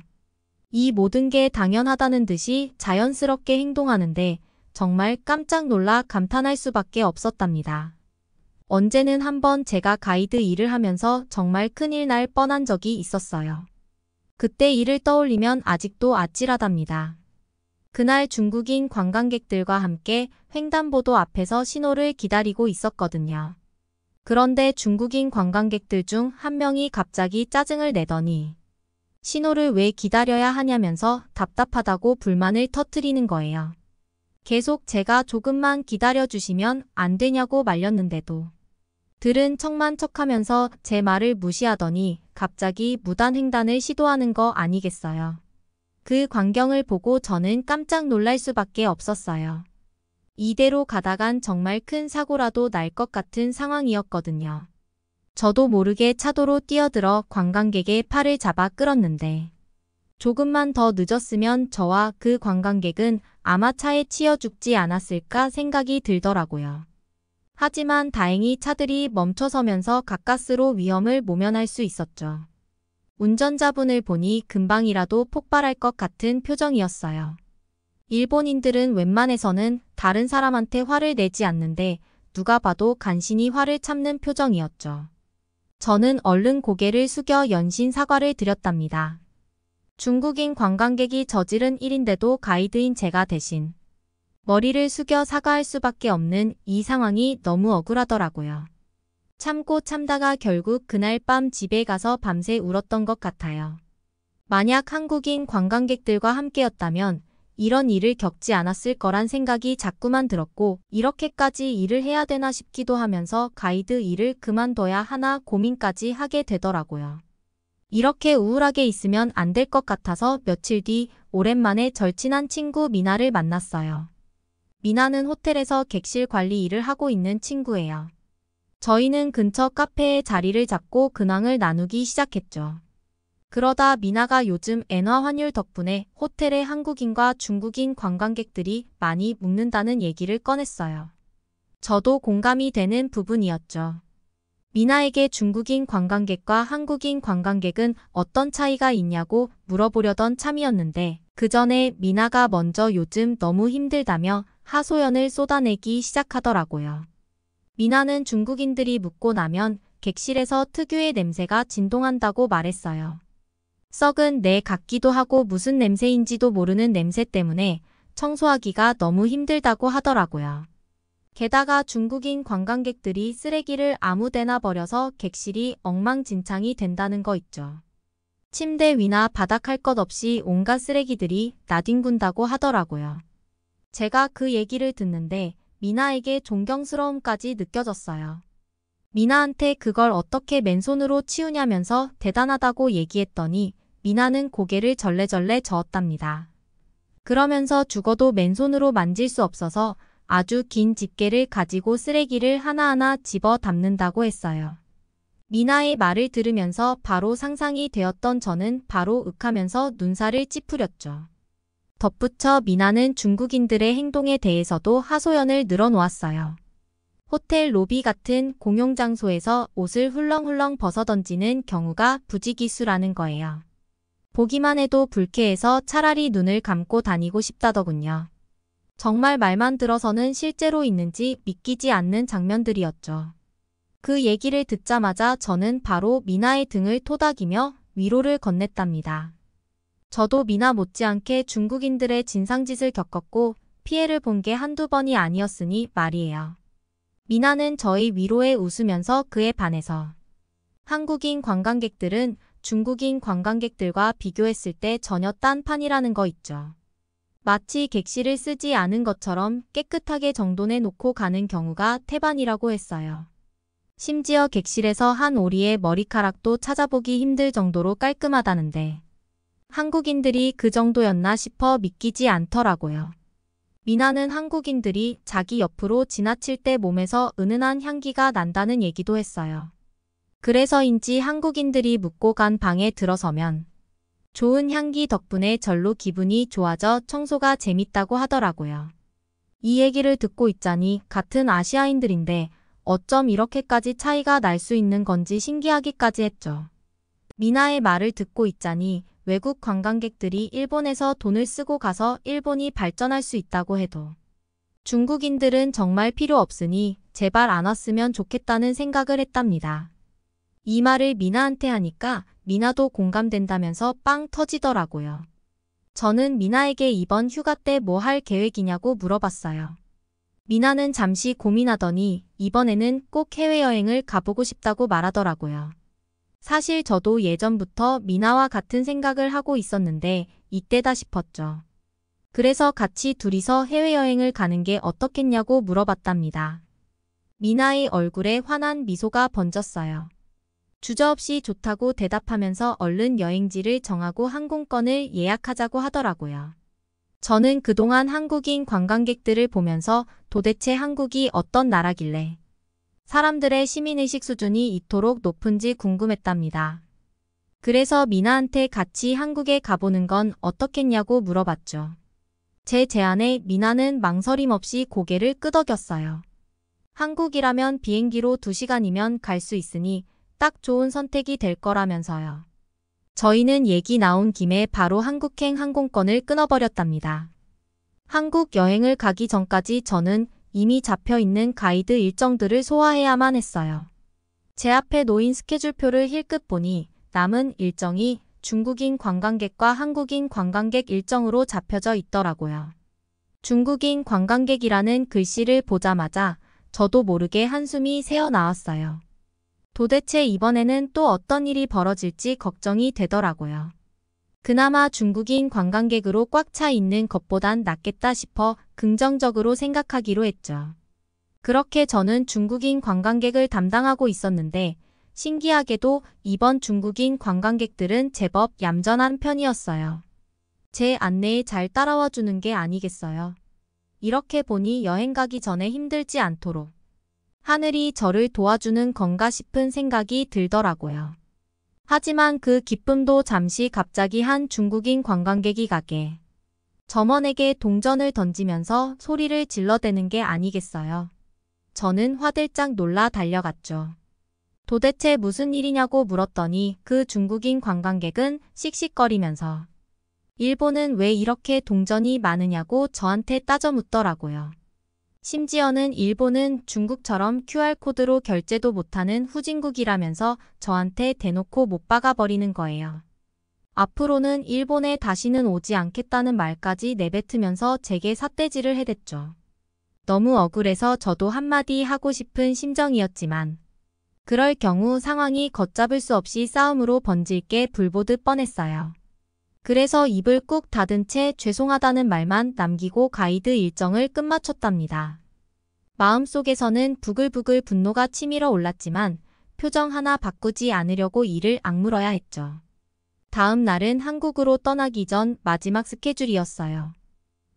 이 모든 게 당연하다는 듯이 자연스럽게 행동하는데 정말 깜짝 놀라 감탄할 수밖에 없었답니다. 언제는 한번 제가 가이드 일을 하면서 정말 큰일 날 뻔한 적이 있었어요. 그때 일을 떠올리면 아직도 아찔하답니다. 그날 중국인 관광객들과 함께 횡단보도 앞에서 신호를 기다리고 있었거든요. 그런데 중국인 관광객들 중 한 명이 갑자기 짜증을 내더니 신호를 왜 기다려야 하냐면서 답답하다고 불만을 터뜨리는 거예요. 계속 제가 조금만 기다려주시면 안 되냐고 말렸는데도 들은 척만 척하면서 제 말을 무시하더니 갑자기 무단횡단을 시도하는 거 아니겠어요. 그 광경을 보고 저는 깜짝 놀랄 수밖에 없었어요. 이대로 가다간 정말 큰 사고라도 날 것 같은 상황이었거든요. 저도 모르게 차도로 뛰어들어 관광객의 팔을 잡아 끌었는데 조금만 더 늦었으면 저와 그 관광객은 아마 차에 치여 죽지 않았을까 생각이 들더라고요. 하지만 다행히 차들이 멈춰서면서 가까스로 위험을 모면할 수 있었죠. 운전자분을 보니 금방이라도 폭발할 것 같은 표정이었어요. 일본인들은 웬만해서는 다른 사람한테 화를 내지 않는데 누가 봐도 간신히 화를 참는 표정이었죠. 저는 얼른 고개를 숙여 연신 사과를 드렸답니다. 중국인 관광객이 저지른 일인데도 가이드인 제가 대신 머리를 숙여 사과할 수밖에 없는 이 상황이 너무 억울하더라고요. 참고 참다가 결국 그날 밤 집에 가서 밤새 울었던 것 같아요. 만약 한국인 관광객들과 함께였다면 이런 일을 겪지 않았을 거란 생각이 자꾸만 들었고 이렇게까지 일을 해야 되나 싶기도 하면서 가이드 일을 그만둬야 하나 고민까지 하게 되더라고요. 이렇게 우울하게 있으면 안 될 것 같아서 며칠 뒤 오랜만에 절친한 친구 미나를 만났어요. 미나는 호텔에서 객실 관리 일을 하고 있는 친구예요. 저희는 근처 카페에 자리를 잡고 근황을 나누기 시작했죠. 그러다 미나가 요즘 엔화 환율 덕분에 호텔에 한국인과 중국인 관광객들이 많이 묵는다는 얘기를 꺼냈어요. 저도 공감이 되는 부분이었죠. 미나에게 중국인 관광객과 한국인 관광객은 어떤 차이가 있냐고 물어보려던 참이었는데 그 전에 미나가 먼저 요즘 너무 힘들다며 하소연을 쏟아내기 시작하더라고요. 미나는 중국인들이 묵고 나면 객실에서 특유의 냄새가 진동한다고 말했어요. 썩은 내 같기도 하고 무슨 냄새인지도 모르는 냄새 때문에 청소하기가 너무 힘들다고 하더라고요. 게다가 중국인 관광객들이 쓰레기를 아무데나 버려서 객실이 엉망진창이 된다는 거 있죠. 침대 위나 바닥 할 것 없이 온갖 쓰레기들이 나뒹군다고 하더라고요. 제가 그 얘기를 듣는데 미나에게 존경스러움까지 느껴졌어요. 미나한테 그걸 어떻게 맨손으로 치우냐면서 대단하다고 얘기했더니 미나는 고개를 절레절레 저었답니다. 그러면서 죽어도 맨손으로 만질 수 없어서 아주 긴 집게를 가지고 쓰레기를 하나하나 집어 담는다고 했어요. 미나의 말을 들으면서 바로 상상이 되었던 저는 바로 윽하면서 눈살을 찌푸렸죠. 덧붙여 미나는 중국인들의 행동에 대해서도 하소연을 늘어놓았어요. 호텔 로비 같은 공용장소에서 옷을 훌렁훌렁 벗어던지는 경우가 부지기수라는 거예요. 보기만 해도 불쾌해서 차라리 눈을 감고 다니고 싶다더군요. 정말 말만 들어서는 실제로 있는지 믿기지 않는 장면들이었죠. 그 얘기를 듣자마자 저는 바로 미나의 등을 토닥이며 위로를 건넸답니다. 저도 미나 못지않게 중국인들의 진상짓을 겪었고 피해를 본 게 한두 번이 아니었으니 말이에요. 미나는 저의 위로에 웃으면서 그에 반해서 한국인 관광객들은 중국인 관광객들과 비교했을 때 전혀 딴판이라는 거 있죠. 마치 객실을 쓰지 않은 것처럼 깨끗하게 정돈해 놓고 가는 경우가 태반이라고 했어요. 심지어 객실에서 한 오리의 머리카락도 찾아보기 힘들 정도로 깔끔하다는데 한국인들이 그 정도였나 싶어 믿기지 않더라고요. 미나는 한국인들이 자기 옆으로 지나칠 때 몸에서 은은한 향기가 난다는 얘기도 했어요. 그래서인지 한국인들이 묵고 간 방에 들어서면 좋은 향기 덕분에 절로 기분이 좋아져 청소가 재밌다고 하더라고요. 이 얘기를 듣고 있자니 같은 아시아인들인데 어쩜 이렇게까지 차이가 날 수 있는 건지 신기하기까지 했죠. 미나의 말을 듣고 있자니 외국 관광객들이 일본에서 돈을 쓰고 가서 일본이 발전할 수 있다고 해도 중국인들은 정말 필요 없으니 제발 안 왔으면 좋겠다는 생각을 했답니다. 이 말을 미나한테 하니까 미나도 공감된다면서 빵 터지더라고요. 저는 미나에게 이번 휴가 때 뭐 할 계획이냐고 물어봤어요. 미나는 잠시 고민하더니 이번에는 꼭 해외여행을 가보고 싶다고 말하더라고요. 사실 저도 예전부터 미나와 같은 생각을 하고 있었는데 이때다 싶었죠. 그래서 같이 둘이서 해외여행을 가는 게 어떻겠냐고 물어봤답니다. 미나의 얼굴에 환한 미소가 번졌어요. 주저없이 좋다고 대답하면서 얼른 여행지를 정하고 항공권을 예약하자고 하더라고요. 저는 그동안 한국인 관광객들을 보면서 도대체 한국이 어떤 나라길래 사람들의 시민의식 수준이 이토록 높은지 궁금했답니다. 그래서 미나한테 같이 한국에 가보는 건 어떻겠냐고 물어봤죠. 제 제안에 미나는 망설임 없이 고개를 끄덕였어요. 한국이라면 비행기로 2시간이면 갈 수 있으니 딱 좋은 선택이 될 거라면서요. 저희는 얘기 나온 김에 바로 한국행 항공권을 끊어버렸답니다. 한국 여행을 가기 전까지 저는 이미 잡혀있는 가이드 일정들을 소화해야만 했어요. 제 앞에 놓인 스케줄표를 힐끗 보니 남은 일정이 중국인 관광객과 한국인 관광객 일정으로 잡혀져 있더라고요. 중국인 관광객이라는 글씨를 보자마자 저도 모르게 한숨이 새어나왔어요. 도대체 이번에는 또 어떤 일이 벌어질지 걱정이 되더라고요. 그나마 중국인 관광객으로 꽉 차 있는 것보단 낫겠다 싶어 긍정적으로 생각하기로 했죠. 그렇게 저는 중국인 관광객을 담당하고 있었는데 신기하게도 이번 중국인 관광객들은 제법 얌전한 편이었어요. 제 안내에 잘 따라와 주는 게 아니겠어요. 이렇게 보니 여행 가기 전에 힘들지 않도록 하늘이 저를 도와주는 건가 싶은 생각이 들더라고요. 하지만 그 기쁨도 잠시 갑자기 한 중국인 관광객이 가게 점원에게 동전을 던지면서 소리를 질러대는 게 아니겠어요. 저는 화들짝 놀라 달려갔죠. 도대체 무슨 일이냐고 물었더니 그 중국인 관광객은 씩씩거리면서 일본은 왜 이렇게 동전이 많으냐고 저한테 따져 묻더라고요. 심지어는 일본은 중국처럼 QR코드로 결제도 못하는 후진국이라면서 저한테 대놓고 못 박아버리는 거예요. 앞으로는 일본에 다시는 오지 않겠다는 말까지 내뱉으면서 제게 삿대질을 해댔죠. 너무 억울해서 저도 한마디 하고 싶은 심정이었지만 그럴 경우 상황이 걷잡을 수 없이 싸움으로 번질 게 불보듯 뻔했어요. 그래서 입을 꾹 닫은 채 죄송하다는 말만 남기고 가이드 일정을 끝마쳤답니다. 마음속에서는 부글부글 분노가 치밀어 올랐지만 표정 하나 바꾸지 않으려고 이를 악물어야 했죠. 다음 날은 한국으로 떠나기 전 마지막 스케줄이었어요.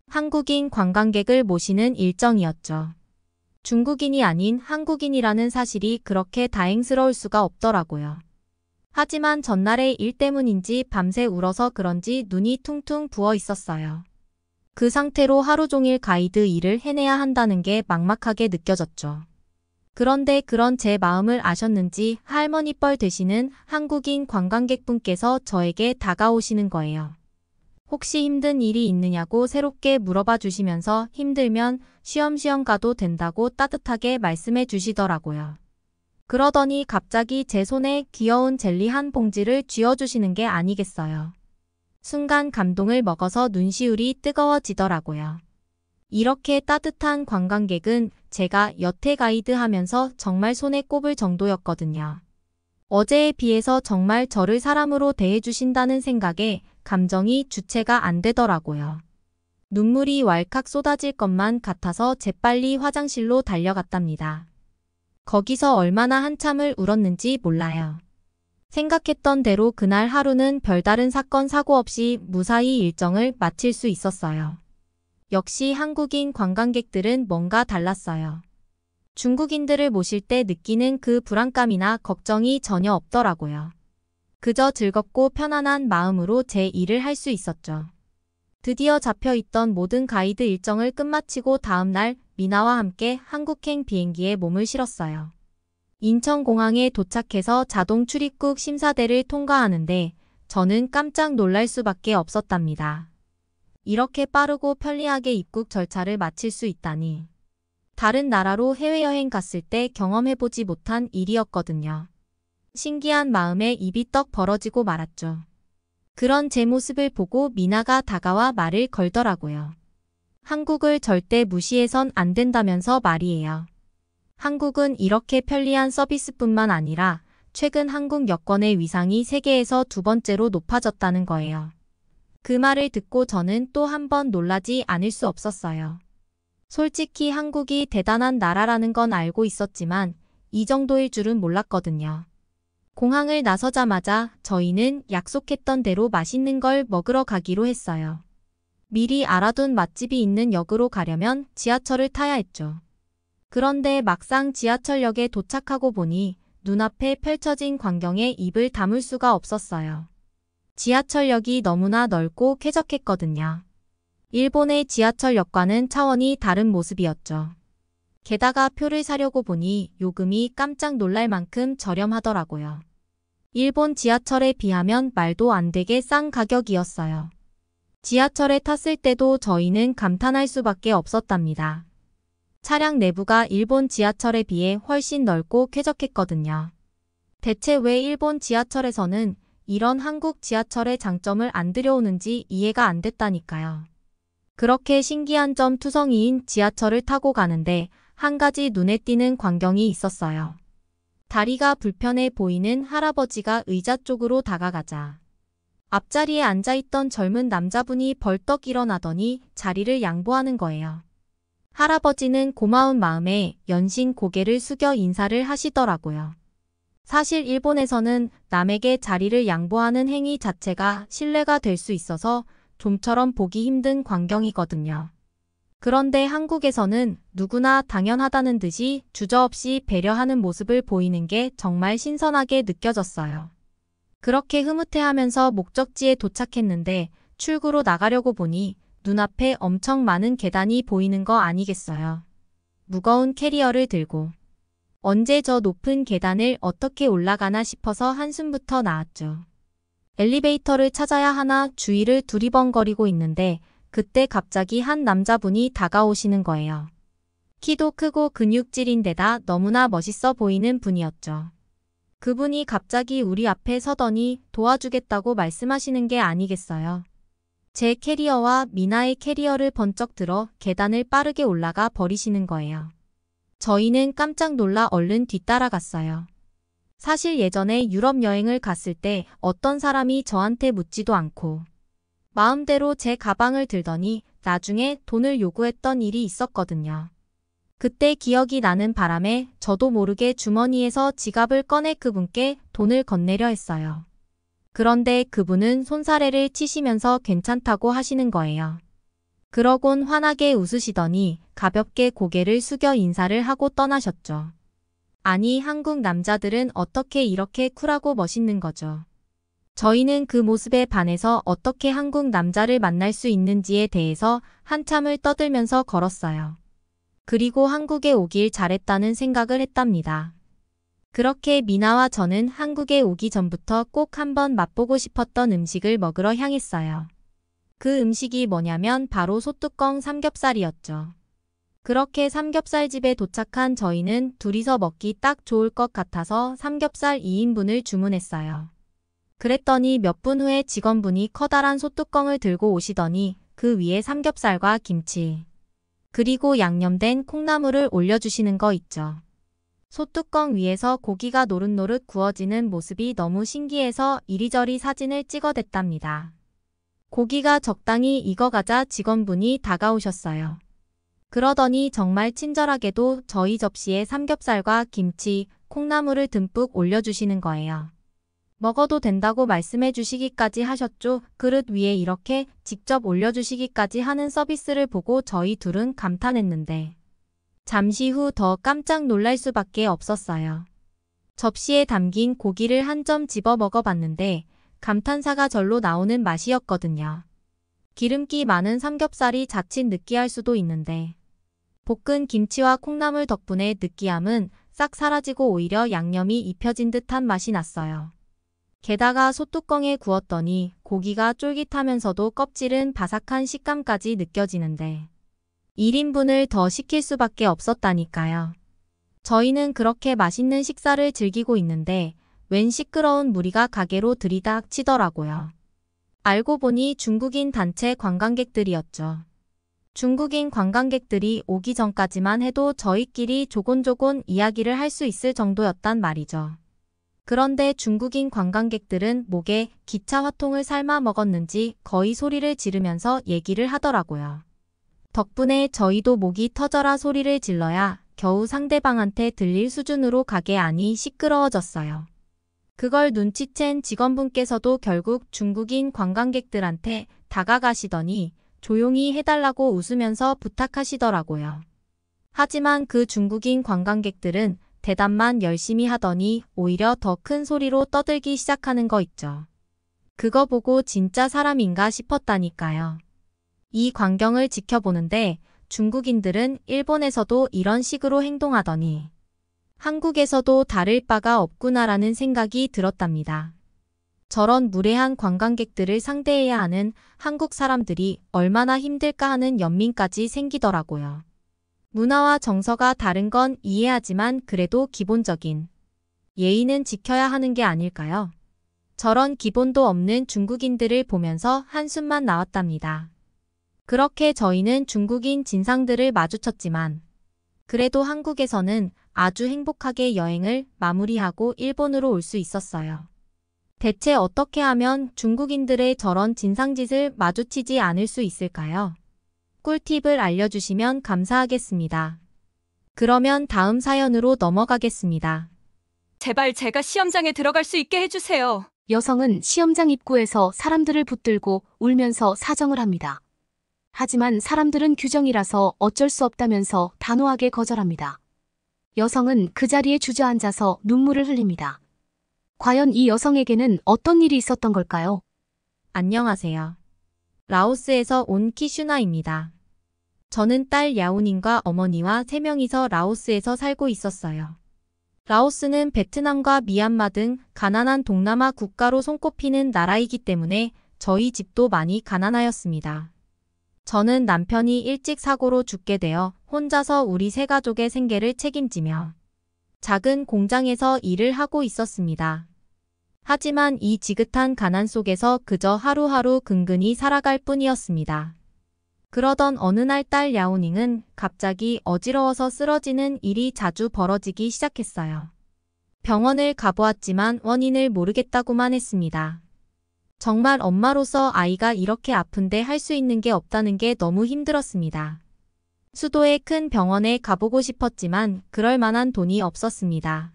한국인 관광객을 모시는 일정이었죠. 중국인이 아닌 한국인이라는 사실이 그렇게 다행스러울 수가 없더라고요. 하지만 전날의 일 때문인지 밤새 울어서 그런지 눈이 퉁퉁 부어 있었어요. 그 상태로 하루 종일 가이드 일을 해내야 한다는 게 막막하게 느껴졌죠. 그런데 그런 제 마음을 아셨는지 할머니 뻘 되시는 한국인 관광객분께서 저에게 다가오시는 거예요. 혹시 힘든 일이 있느냐고 새롭게 물어봐 주시면서 힘들면 쉬엄쉬엄 가도 된다고 따뜻하게 말씀해 주시더라고요. 그러더니 갑자기 제 손에 귀여운 젤리 한 봉지를 쥐어주시는 게 아니겠어요. 순간 감동을 먹어서 눈시울이 뜨거워지더라고요. 이렇게 따뜻한 관광객은 제가 여태 가이드 하면서 정말 손에 꼽을 정도였거든요. 어제에 비해서 정말 저를 사람으로 대해주신다는 생각에 감정이 주체가 안 되더라고요. 눈물이 왈칵 쏟아질 것만 같아서 재빨리 화장실로 달려갔답니다. 거기서 얼마나 한참을 울었는지 몰라요. 생각했던 대로 그날 하루는 별다른 사건 사고 없이 무사히 일정을 마칠 수 있었어요. 역시 한국인 관광객들은 뭔가 달랐어요. 중국인들을 모실 때 느끼는 그 불안감이나 걱정이 전혀 없더라고요. 그저 즐겁고 편안한 마음으로 제 일을 할 수 있었죠. 드디어 잡혀있던 모든 가이드 일정을 끝마치고 다음날 미나와 함께 한국행 비행기에 몸을 실었어요. 인천공항에 도착해서 자동 출입국 심사대를 통과하는데 저는 깜짝 놀랄 수밖에 없었답니다. 이렇게 빠르고 편리하게 입국 절차를 마칠 수 있다니. 다른 나라로 해외여행 갔을 때 경험해보지 못한 일이었거든요. 신기한 마음에 입이 떡 벌어지고 말았죠. 그런 제 모습을 보고 미나가 다가와 말을 걸더라고요. 한국을 절대 무시해선 안 된다면서 말이에요. 한국은 이렇게 편리한 서비스뿐만 아니라 최근 한국 여권의 위상이 세계에서 두 번째로 높아졌다는 거예요. 그 말을 듣고 저는 또 한 번 놀라지 않을 수 없었어요. 솔직히 한국이 대단한 나라라는 건 알고 있었지만 이 정도일 줄은 몰랐거든요. 공항을 나서자마자 저희는 약속했던 대로 맛있는 걸 먹으러 가기로 했어요. 미리 알아둔 맛집이 있는 역으로 가려면 지하철을 타야 했죠. 그런데 막상 지하철역에 도착하고 보니 눈앞에 펼쳐진 광경에 입을 다물 수가 없었어요. 지하철역이 너무나 넓고 쾌적했거든요. 일본의 지하철역과는 차원이 다른 모습이었죠. 게다가 표를 사려고 보니 요금이 깜짝 놀랄 만큼 저렴하더라고요. 일본 지하철에 비하면 말도 안 되게 싼 가격이었어요. 지하철에 탔을 때도 저희는 감탄할 수밖에 없었답니다. 차량 내부가 일본 지하철에 비해 훨씬 넓고 쾌적했거든요. 대체 왜 일본 지하철에서는 이런 한국 지하철의 장점을 안 들여오는지 이해가 안 됐다니까요. 그렇게 신기한 점 투성이인 지하철을 타고 가는데 한 가지 눈에 띄는 광경이 있었어요. 다리가 불편해 보이는 할아버지가 의자 쪽으로 다가가자 앞자리에 앉아있던 젊은 남자분이 벌떡 일어나더니 자리를 양보하는 거예요. 할아버지는 고마운 마음에 연신 고개를 숙여 인사를 하시더라고요. 사실 일본에서는 남에게 자리를 양보하는 행위 자체가 신뢰가 될 수 있어서 좀처럼 보기 힘든 광경이거든요. 그런데 한국에서는 누구나 당연하다는 듯이 주저없이 배려하는 모습을 보이는 게 정말 신선하게 느껴졌어요. 그렇게 흐뭇해하면서 목적지에 도착했는데 출구로 나가려고 보니 눈앞에 엄청 많은 계단이 보이는 거 아니겠어요. 무거운 캐리어를 들고 언제 저 높은 계단을 어떻게 올라가나 싶어서 한숨부터 나왔죠. 엘리베이터를 찾아야 하나 주위를 두리번거리고 있는데 그때 갑자기 한 남자분이 다가오시는 거예요. 키도 크고 근육질인데다 너무나 멋있어 보이는 분이었죠. 그분이 갑자기 우리 앞에 서더니 도와주겠다고 말씀하시는 게 아니겠어요. 제 캐리어와 미나의 캐리어를 번쩍 들어 계단을 빠르게 올라가 버리시는 거예요. 저희는 깜짝 놀라 얼른 뒤따라갔어요. 사실 예전에 유럽 여행을 갔을 때 어떤 사람이 저한테 묻지도 않고 마음대로 제 가방을 들더니 나중에 돈을 요구했던 일이 있었거든요. 그때 기억이 나는 바람에 저도 모르게 주머니에서 지갑을 꺼내 그분께 돈을 건네려 했어요. 그런데 그분은 손사래를 치시면서 괜찮다고 하시는 거예요. 그러곤 환하게 웃으시더니 가볍게 고개를 숙여 인사를 하고 떠나셨죠. 아니, 한국 남자들은 어떻게 이렇게 쿨하고 멋있는 거죠. 저희는 그 모습에 반해서 어떻게 한국 남자를 만날 수 있는지에 대해서 한참을 떠들면서 걸었어요. 그리고 한국에 오길 잘했다는 생각을 했답니다. 그렇게 미나와 저는 한국에 오기 전부터 꼭 한번 맛보고 싶었던 음식을 먹으러 향했어요. 그 음식이 뭐냐면 바로 소뚜껑 삼겹살이었죠. 그렇게 삼겹살집에 도착한 저희는 둘이서 먹기 딱 좋을 것 같아서 삼겹살 2인분을 주문했어요. 그랬더니 몇 분 후에 직원분이 커다란 소뚜껑을 들고 오시더니 그 위에 삼겹살과 김치, 그리고 양념된 콩나물을 올려주시는 거 있죠. 소뚜껑 위에서 고기가 노릇노릇 구워지는 모습이 너무 신기해서 이리저리 사진을 찍어댔답니다. 고기가 적당히 익어가자 직원분이 다가오셨어요. 그러더니 정말 친절하게도 저희 접시에 삼겹살과 김치, 콩나물을 듬뿍 올려주시는 거예요. 먹어도 된다고 말씀해 주시기까지 하셨죠. 그릇 위에 이렇게 직접 올려주시기까지 하는 서비스를 보고 저희 둘은 감탄했는데 잠시 후 더 깜짝 놀랄 수밖에 없었어요. 접시에 담긴 고기를 한 점 집어 먹어봤는데 감탄사가 절로 나오는 맛이었거든요. 기름기 많은 삼겹살이 자칫 느끼할 수도 있는데 볶은 김치와 콩나물 덕분에 느끼함은 싹 사라지고 오히려 양념이 입혀진 듯한 맛이 났어요. 게다가 소뚜껑에 구웠더니 고기가 쫄깃하면서도 껍질은 바삭한 식감까지 느껴지는데 1인분을 더 시킬 수밖에 없었다니까요. 저희는 그렇게 맛있는 식사를 즐기고 있는데 웬 시끄러운 무리가 가게로 들이닥치더라고요. 알고 보니 중국인 단체 관광객들이었죠. 중국인 관광객들이 오기 전까지만 해도 저희끼리 조곤조곤 이야기를 할 수 있을 정도였단 말이죠. 그런데 중국인 관광객들은 목에 기차 화통을 삶아 먹었는지 거의 소리를 지르면서 얘기를 하더라고요. 덕분에 저희도 목이 터져라 소리를 질러야 겨우 상대방한테 들릴 수준으로 가게 안이 시끄러워졌어요. 그걸 눈치챈 직원분께서도 결국 중국인 관광객들한테 다가가시더니 조용히 해달라고 웃으면서 부탁하시더라고요. 하지만 그 중국인 관광객들은 대답만 열심히 하더니 오히려 더 큰 소리로 떠들기 시작하는 거 있죠. 그거 보고 진짜 사람인가 싶었다니까요. 이 광경을 지켜보는데 중국인들은 일본에서도 이런 식으로 행동하더니 한국에서도 다를 바가 없구나라는 생각이 들었답니다. 저런 무례한 관광객들을 상대해야 하는 한국 사람들이 얼마나 힘들까 하는 연민까지 생기더라고요. 문화와 정서가 다른 건 이해하지만 그래도 기본적인 예의는 지켜야 하는 게 아닐까요? 저런 기본도 없는 중국인들을 보면서 한숨만 나왔답니다. 그렇게 저희는 중국인 진상들을 마주쳤지만 그래도 한국에서는 아주 행복하게 여행을 마무리하고 일본으로 올 수 있었어요. 대체 어떻게 하면 중국인들의 저런 진상짓을 마주치지 않을 수 있을까요? 꿀팁을 알려주시면 감사하겠습니다. 그러면 다음 사연으로 넘어가겠습니다. 제발 제가 시험장에 들어갈 수 있게 해주세요. 여성은 시험장 입구에서 사람들을 붙들고 울면서 사정을 합니다. 하지만 사람들은 규정이라서 어쩔 수 없다면서 단호하게 거절합니다. 여성은 그 자리에 주저앉아서 눈물을 흘립니다. 과연 이 여성에게는 어떤 일이 있었던 걸까요? 안녕하세요. 라오스에서 온 키슈나입니다. 저는 딸 야오닌과 어머니와 3명이서 라오스에서 살고 있었어요. 라오스는 베트남과 미얀마 등 가난한 동남아 국가로 손꼽히는 나라이기 때문에 저희 집도 많이 가난하였습니다. 저는 남편이 일찍 사고로 죽게 되어 혼자서 우리 3가족의 생계를 책임지며 작은 공장에서 일을 하고 있었습니다. 하지만 이 지긋한 가난 속에서 그저 하루하루 근근히 살아갈 뿐이었습니다. 그러던 어느 날 딸 야오닝은 갑자기 어지러워서 쓰러지는 일이 자주 벌어지기 시작했어요. 병원을 가보았지만 원인을 모르겠다고만 했습니다. 정말 엄마로서 아이가 이렇게 아픈데 할 수 있는 게 없다는 게 너무 힘들었습니다. 수도의 큰 병원에 가보고 싶었지만 그럴 만한 돈이 없었습니다.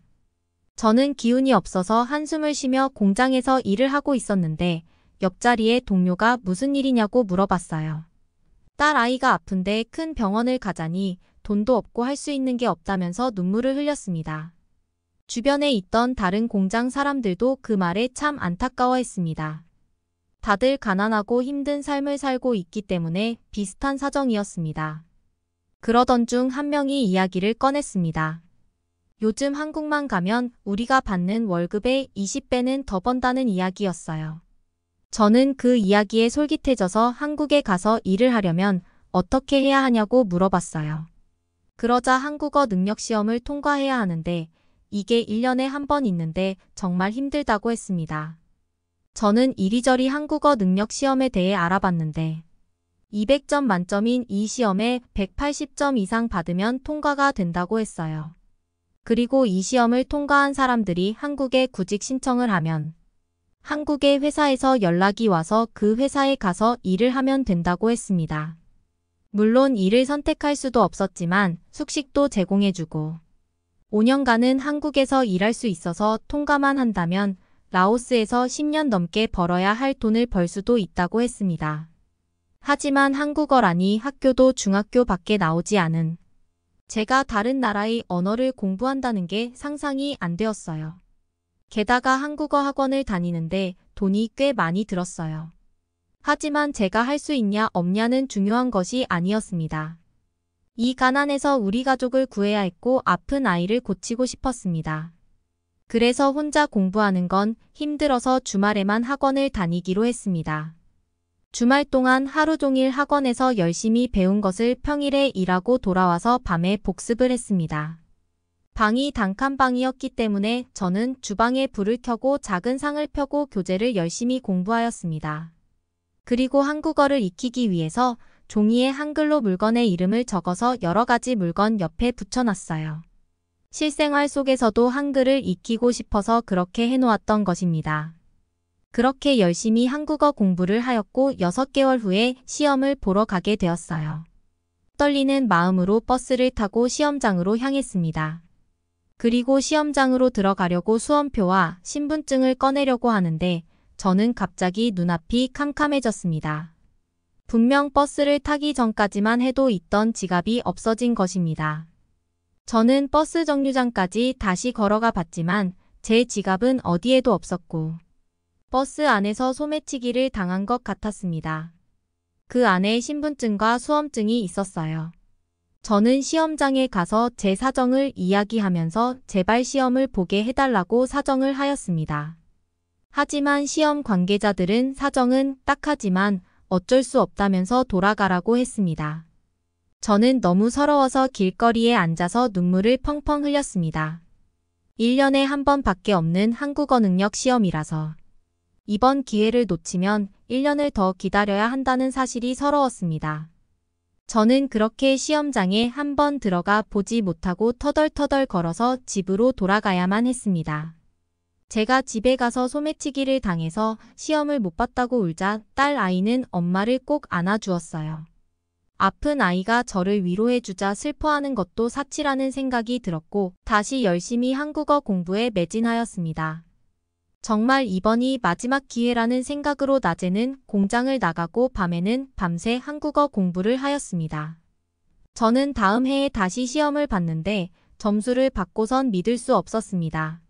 저는 기운이 없어서 한숨을 쉬며 공장에서 일을 하고 있었는데 옆자리에 동료가 무슨 일이냐고 물어봤어요. 딸 아이가 아픈데 큰 병원을 가자니 돈도 없고 할 수 있는 게 없다면서 눈물을 흘렸습니다. 주변에 있던 다른 공장 사람들도 그 말에 참 안타까워했습니다. 다들 가난하고 힘든 삶을 살고 있기 때문에 비슷한 사정이었습니다. 그러던 중 한 명이 이야기를 꺼냈습니다. 요즘 한국만 가면 우리가 받는 월급의 20배는 더 번다는 이야기였어요. 저는 그 이야기에 솔깃해져서 한국에 가서 일을 하려면 어떻게 해야 하냐고 물어봤어요. 그러자 한국어 능력 시험을 통과해야 하는데 이게 1년에 한 번 있는데 정말 힘들다고 했습니다. 저는 이리저리 한국어 능력 시험에 대해 알아봤는데 200점 만점인 이 시험에 180점 이상 받으면 통과가 된다고 했어요. 그리고 이 시험을 통과한 사람들이 한국에 구직 신청을 하면 한국의 회사에서 연락이 와서 그 회사에 가서 일을 하면 된다고 했습니다. 물론 일을 선택할 수도 없었지만 숙식도 제공해주고 5년간은 한국에서 일할 수 있어서 통과만 한다면 라오스에서 10년 넘게 벌어야 할 돈을 벌 수도 있다고 했습니다. 하지만 한국어라니 학교도 중학교밖에 나오지 않은 제가 다른 나라의 언어를 공부한다는 게 상상이 안 되었어요. 게다가 한국어 학원을 다니는데 돈이 꽤 많이 들었어요. 하지만 제가 할 수 있냐 없냐는 중요한 것이 아니었습니다. 이 가난에서 우리 가족을 구해야 했고 아픈 아이를 고치고 싶었습니다. 그래서 혼자 공부하는 건 힘들어서 주말에만 학원을 다니기로 했습니다. 주말 동안 하루 종일 학원에서 열심히 배운 것을 평일에 일하고 돌아와서 밤에 복습을 했습니다. 방이 단칸방이었기 때문에 저는 주방에 불을 켜고 작은 상을 펴고 교재를 열심히 공부하였습니다. 그리고 한국어를 익히기 위해서 종이에 한글로 물건의 이름을 적어서 여러 가지 물건 옆에 붙여놨어요. 실생활 속에서도 한글을 익히고 싶어서 그렇게 해놓았던 것입니다. 그렇게 열심히 한국어 공부를 하였고 6개월 후에 시험을 보러 가게 되었어요. 떨리는 마음으로 버스를 타고 시험장으로 향했습니다. 그리고 시험장으로 들어가려고 수험표와 신분증을 꺼내려고 하는데 저는 갑자기 눈앞이 캄캄해졌습니다. 분명 버스를 타기 전까지만 해도 있던 지갑이 없어진 것입니다. 저는 버스 정류장까지 다시 걸어가 봤지만 제 지갑은 어디에도 없었고 버스 안에서 소매치기를 당한 것 같았습니다. 그 안에 신분증과 수험증이 있었어요. 저는 시험장에 가서 제 사정을 이야기하면서 제발 시험을 보게 해달라고 사정을 하였습니다. 하지만 시험 관계자들은 사정은 딱하지만 어쩔 수 없다면서 돌아가라고 했습니다. 저는 너무 서러워서 길거리에 앉아서 눈물을 펑펑 흘렸습니다. 1년에 한 번밖에 없는 한국어 능력 시험이라서 이번 기회를 놓치면 1년을 더 기다려야 한다는 사실이 서러웠습니다. 저는 그렇게 시험장에 한 번 들어가 보지 못하고 터덜터덜 걸어서 집으로 돌아가야만 했습니다. 제가 집에 가서 소매치기를 당해서 시험을 못 봤다고 울자 딸 아이는 엄마를 꼭 안아주었어요. 아픈 아이가 저를 위로해주자 슬퍼하는 것도 사치라는 생각이 들었고 다시 열심히 한국어 공부에 매진하였습니다. 정말 이번이 마지막 기회라는 생각으로 낮에는 공장을 나가고 밤에는 밤새 한국어 공부를 하였습니다. 저는 다음 해에 다시 시험을 봤는데 점수를 받고선 믿을 수 없었습니다.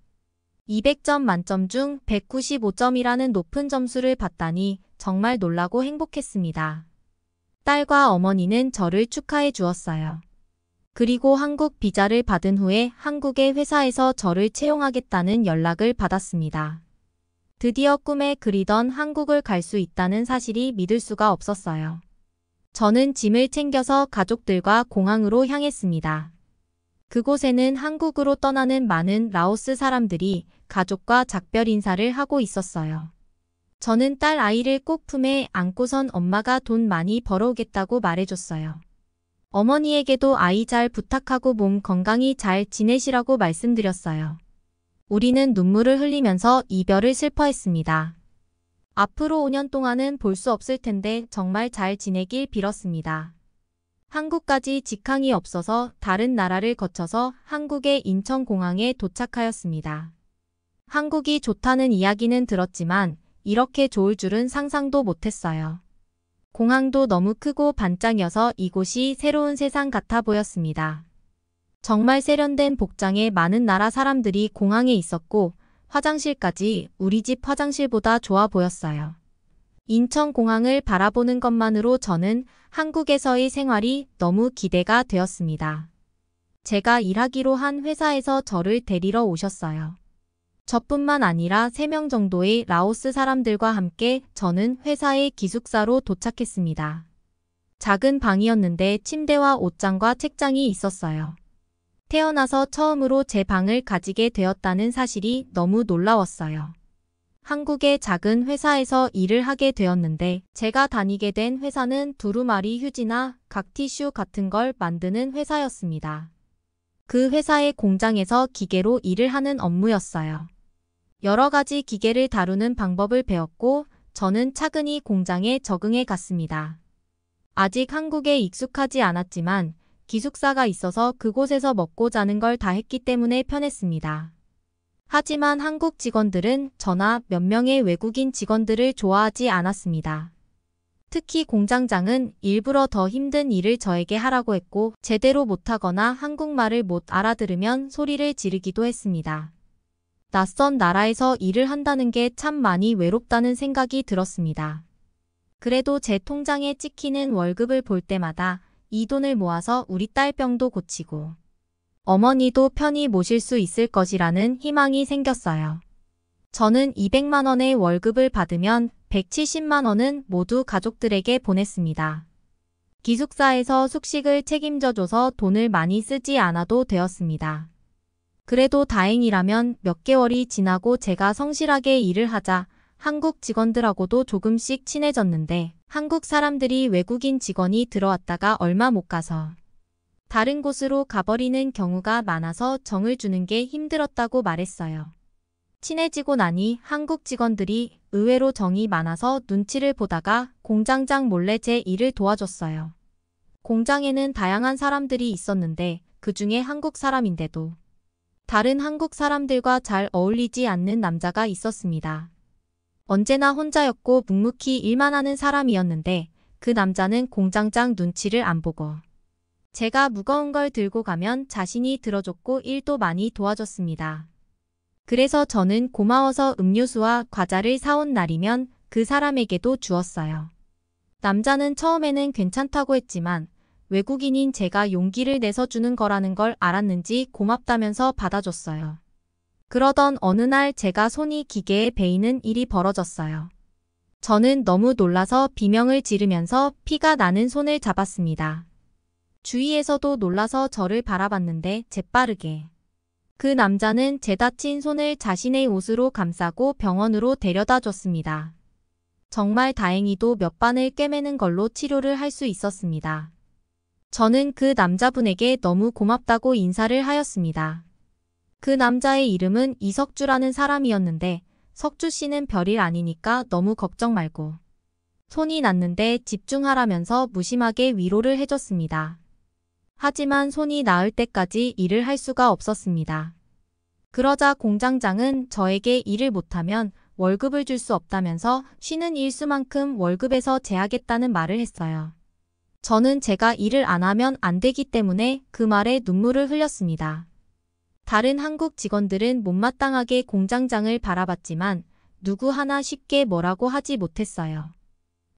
200점 만점 중 195점이라는 높은 점수를 받다니 정말 놀라고 행복했습니다. 딸과 어머니는 저를 축하해 주었어요. 그리고 한국 비자를 받은 후에 한국의 회사에서 저를 채용하겠다는 연락을 받았습니다. 드디어 꿈에 그리던 한국을 갈 수 있다는 사실이 믿을 수가 없었어요. 저는 짐을 챙겨서 가족들과 공항으로 향했습니다. 그곳에는 한국으로 떠나는 많은 라오스 사람들이 가족과 작별 인사를 하고 있었어요. 저는 딸 아이를 꼭 품에 안고선 엄마가 돈 많이 벌어오겠다고 말해줬어요. 어머니에게도 아이 잘 부탁하고 몸 건강히 잘 지내시라고 말씀드렸어요. 우리는 눈물을 흘리면서 이별을 슬퍼했습니다. 앞으로 5년 동안은 볼 수 없을 텐데 정말 잘 지내길 빌었습니다. 한국까지 직항이 없어서 다른 나라를 거쳐서 한국의 인천공항에 도착하였습니다. 한국이 좋다는 이야기는 들었지만 이렇게 좋을 줄은 상상도 못했어요. 공항도 너무 크고 반짝여서 이곳이 새로운 세상 같아 보였습니다. 정말 세련된 복장에 많은 나라 사람들이 공항에 있었고 화장실까지 우리 집 화장실보다 좋아 보였어요. 인천공항을 바라보는 것만으로 저는 한국에서의 생활이 너무 기대가 되었습니다. 제가 일하기로 한 회사에서 저를 데리러 오셨어요. 저뿐만 아니라 3명 정도의 라오스 사람들과 함께 저는 회사의 기숙사로 도착했습니다. 작은 방이었는데 침대와 옷장과 책장이 있었어요. 태어나서 처음으로 제 방을 가지게 되었다는 사실이 너무 놀라웠어요. 한국의 작은 회사에서 일을 하게 되었는데 제가 다니게 된 회사는 두루마리 휴지나 각 티슈 같은 걸 만드는 회사였습니다. 그 회사의 공장에서 기계로 일을 하는 업무였어요. 여러 가지 기계를 다루는 방법을 배웠고 저는 차근히 공장에 적응해 갔습니다. 아직 한국에 익숙하지 않았지만 기숙사가 있어서 그곳에서 먹고 자는 걸 다 했기 때문에 편했습니다. 하지만 한국 직원들은 저나 몇 명의 외국인 직원들을 좋아하지 않았습니다. 특히 공장장은 일부러 더 힘든 일을 저에게 하라고 했고 제대로 못하거나 한국말을 못 알아들으면 소리를 지르기도 했습니다. 낯선 나라에서 일을 한다는 게 참 많이 외롭다는 생각이 들었습니다. 그래도 제 통장에 찍히는 월급을 볼 때마다 이 돈을 모아서 우리 딸 병도 고치고 어머니도 편히 모실 수 있을 것이라는 희망이 생겼어요. 저는 200만 원의 월급을 받으면 170만 원은 모두 가족들에게 보냈습니다. 기숙사에서 숙식을 책임져줘서 돈을 많이 쓰지 않아도 되었습니다. 그래도 다행이라면 몇 개월이 지나고 제가 성실하게 일을 하자 한국 직원들하고도 조금씩 친해졌는데 한국 사람들이 외국인 직원이 들어왔다가 얼마 못 가서 다른 곳으로 가버리는 경우가 많아서 정을 주는 게 힘들었다고 말했어요. 친해지고 나니 한국 직원들이 의외로 정이 많아서 눈치를 보다가 공장장 몰래 제 일을 도와줬어요. 공장에는 다양한 사람들이 있었는데 그중에 한국 사람인데도 다른 한국 사람들과 잘 어울리지 않는 남자가 있었습니다. 언제나 혼자였고 묵묵히 일만 하는 사람이었는데 그 남자는 공장장 눈치를 안 보고 제가 무거운 걸 들고 가면 자신이 들어줬고 일도 많이 도와줬습니다. 그래서 저는 고마워서 음료수와 과자를 사온 날이면 그 사람에게도 주었어요. 남자는 처음에는 괜찮다고 했지만 외국인인 제가 용기를 내서 주는 거라는 걸 알았는지 고맙다면서 받아줬어요. 그러던 어느 날 제가 손이 기계에 베이는 일이 벌어졌어요. 저는 너무 놀라서 비명을 지르면서 피가 나는 손을 잡았습니다. 주위에서도 놀라서 저를 바라봤는데 재빠르게 그 남자는 제 다친 손을 자신의 옷으로 감싸고 병원으로 데려다 줬습니다. 정말 다행히도 몇 반을 꿰매는 걸로 치료를 할 수 있었습니다. 저는 그 남자분에게 너무 고맙다고 인사를 하였습니다. 그 남자의 이름은 이석주라는 사람이었는데 석주 씨는 별일 아니니까 너무 걱정 말고 손이 났는데 집중하라면서 무심하게 위로를 해줬습니다. 하지만 손이 나을 때까지 일을 할 수가 없었습니다. 그러자 공장장은 저에게 일을 못하면 월급을 줄 수 없다면서 쉬는 일수만큼 월급에서 제하겠다는 말을 했어요. 저는 제가 일을 안 하면 안 되기 때문에 그 말에 눈물을 흘렸습니다. 다른 한국 직원들은 못마땅하게 공장장을 바라봤지만 누구 하나 쉽게 뭐라고 하지 못했어요.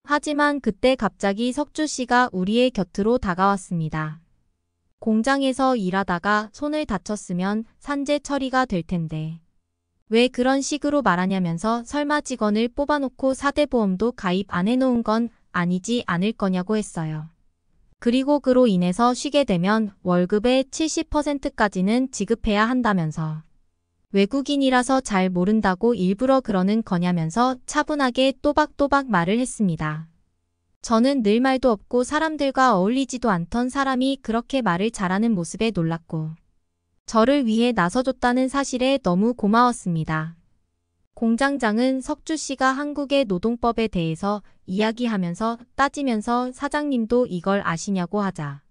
하지만 그때 갑자기 석주 씨가 우리의 곁으로 다가왔습니다. 공장에서 일하다가 손을 다쳤으면 산재 처리가 될 텐데 왜 그런 식으로 말하냐면서 설마 직원을 뽑아놓고 사대보험도 가입 안 해놓은 건 아니지 않을 거냐고 했어요. 그리고 그로 인해서 쉬게 되면 월급의 70%까지는 지급해야 한다면서 외국인이라서 잘 모른다고 일부러 그러는 거냐면서 차분하게 또박또박 말을 했습니다. 저는 늘 말도 없고 사람들과 어울리지도 않던 사람이 그렇게 말을 잘하는 모습에 놀랐고 저를 위해 나서줬다는 사실에 너무 고마웠습니다. 공장장은 석주 씨가 한국의 노동법에 대해서 이야기하면서 따지면서 사장님도 이걸 아시냐고 하자.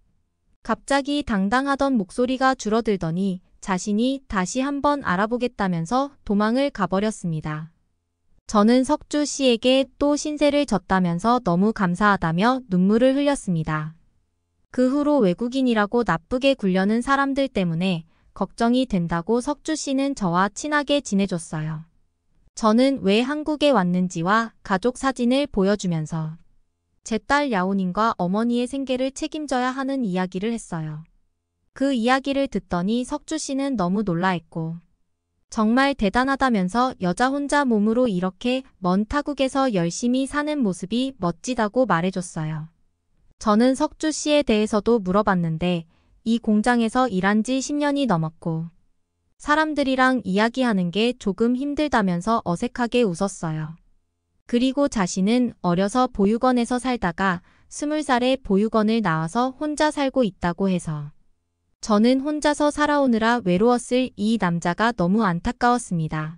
갑자기 당당하던 목소리가 줄어들더니 자신이 다시 한번 알아보겠다면서 도망을 가버렸습니다. 저는 석주 씨에게 또 신세를 졌다면서 너무 감사하다며 눈물을 흘렸습니다. 그 후로 외국인이라고 나쁘게 굴려는 사람들 때문에 걱정이 된다고 석주 씨는 저와 친하게 지내줬어요. 저는 왜 한국에 왔는지와 가족 사진을 보여주면서 제 딸 야오닝과 어머니의 생계를 책임져야 하는 이야기를 했어요. 그 이야기를 듣더니 석주 씨는 너무 놀라했고 정말 대단하다면서 여자 혼자 몸으로 이렇게 먼 타국에서 열심히 사는 모습이 멋지다고 말해줬어요. 저는 석주 씨에 대해서도 물어봤는데 이 공장에서 일한 지 10년이 넘었고 사람들이랑 이야기하는 게 조금 힘들다면서 어색하게 웃었어요. 그리고 자신은 어려서 보육원에서 살다가 20살에 보육원을 나와서 혼자 살고 있다고 해서 저는 혼자서 살아오느라 외로웠을 이 남자가 너무 안타까웠습니다.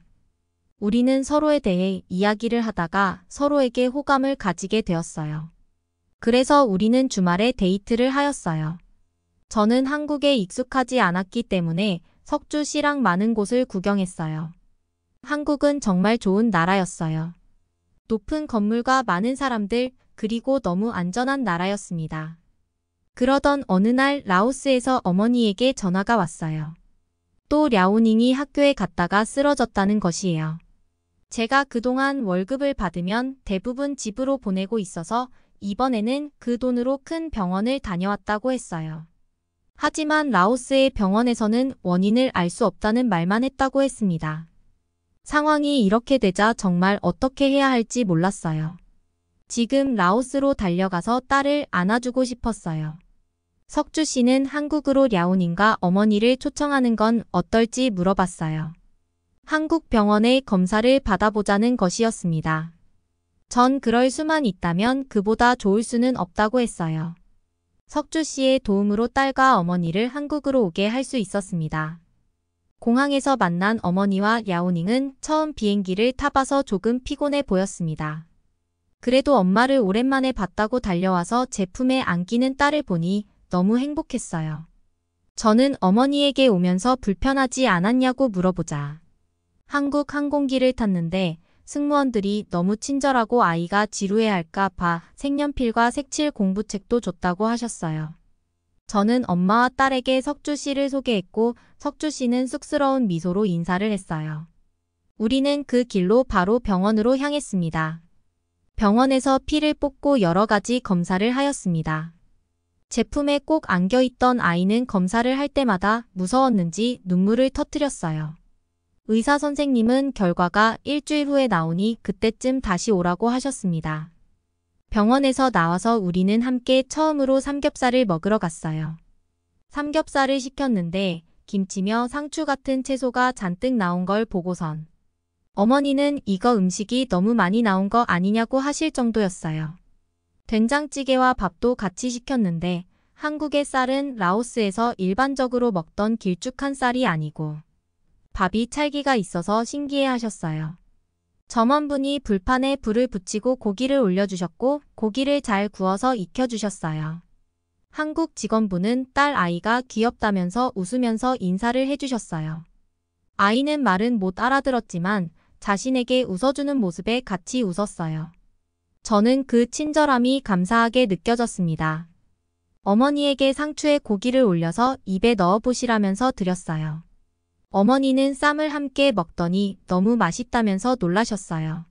우리는 서로에 대해 이야기를 하다가 서로에게 호감을 가지게 되었어요. 그래서 우리는 주말에 데이트를 하였어요. 저는 한국에 익숙하지 않았기 때문에 석주 씨랑 많은 곳을 구경했어요. 한국은 정말 좋은 나라였어요. 높은 건물과 많은 사람들, 그리고 너무 안전한 나라였습니다. 그러던 어느 날 라오스에서 어머니에게 전화가 왔어요. 또 랴오닝이 학교에 갔다가 쓰러졌다는 것이에요. 제가 그동안 월급을 받으면 대부분 집으로 보내고 있어서 이번에는 그 돈으로 큰 병원을 다녀왔다고 했어요. 하지만 라오스의 병원에서는 원인을 알 수 없다는 말만 했다고 했습니다. 상황이 이렇게 되자 정말 어떻게 해야 할지 몰랐어요. 지금 라오스로 달려가서 딸을 안아주고 싶었어요. 석주 씨는 한국으로 랴오닝과 어머니를 초청하는 건 어떨지 물어봤어요. 한국 병원에 검사를 받아보자는 것이었습니다. 전 그럴 수만 있다면 그보다 좋을 수는 없다고 했어요. 석주 씨의 도움으로 딸과 어머니를 한국으로 오게 할 수 있었습니다. 공항에서 만난 어머니와 랴오닝은 처음 비행기를 타봐서 조금 피곤해 보였습니다. 그래도 엄마를 오랜만에 봤다고 달려와서 제 품에 안기는 딸을 보니 너무 행복했어요. 저는 어머니에게 오면서 불편하지 않았냐고 물어보자. 한국 항공기를 탔는데 승무원들이 너무 친절하고 아이가 지루해할까 봐 색연필과 색칠 공부책도 줬다고 하셨어요. 저는 엄마와 딸에게 석주 씨를 소개했고 석주 씨는 쑥스러운 미소로 인사를 했어요. 우리는 그 길로 바로 병원으로 향했습니다. 병원에서 피를 뽑고 여러 가지 검사를 하였습니다. 제품에 꼭 안겨있던 아이는 검사를 할 때마다 무서웠는지 눈물을 터뜨렸어요. 의사 선생님은 결과가 일주일 후에 나오니 그때쯤 다시 오라고 하셨습니다. 병원에서 나와서 우리는 함께 처음으로 삼겹살을 먹으러 갔어요. 삼겹살을 시켰는데 김치며 상추 같은 채소가 잔뜩 나온 걸 보고선 어머니는 이거 음식이 너무 많이 나온 거 아니냐고 하실 정도였어요. 된장찌개와 밥도 같이 시켰는데 한국의 쌀은 라오스에서 일반적으로 먹던 길쭉한 쌀이 아니고 밥이 찰기가 있어서 신기해 하셨어요. 점원분이 불판에 불을 붙이고 고기를 올려주셨고 고기를 잘 구워서 익혀주셨어요. 한국 직원분은 딸 아이가 귀엽다면서 웃으면서 인사를 해주셨어요. 아이는 말은 못 알아들었지만 자신에게 웃어주는 모습에 같이 웃었어요. 저는 그 친절함이 감사하게 느껴졌습니다. 어머니에게 상추에 고기를 올려서 입에 넣어보시라면서 드렸어요. 어머니는 쌈을 함께 먹더니 너무 맛있다면서 놀라셨어요.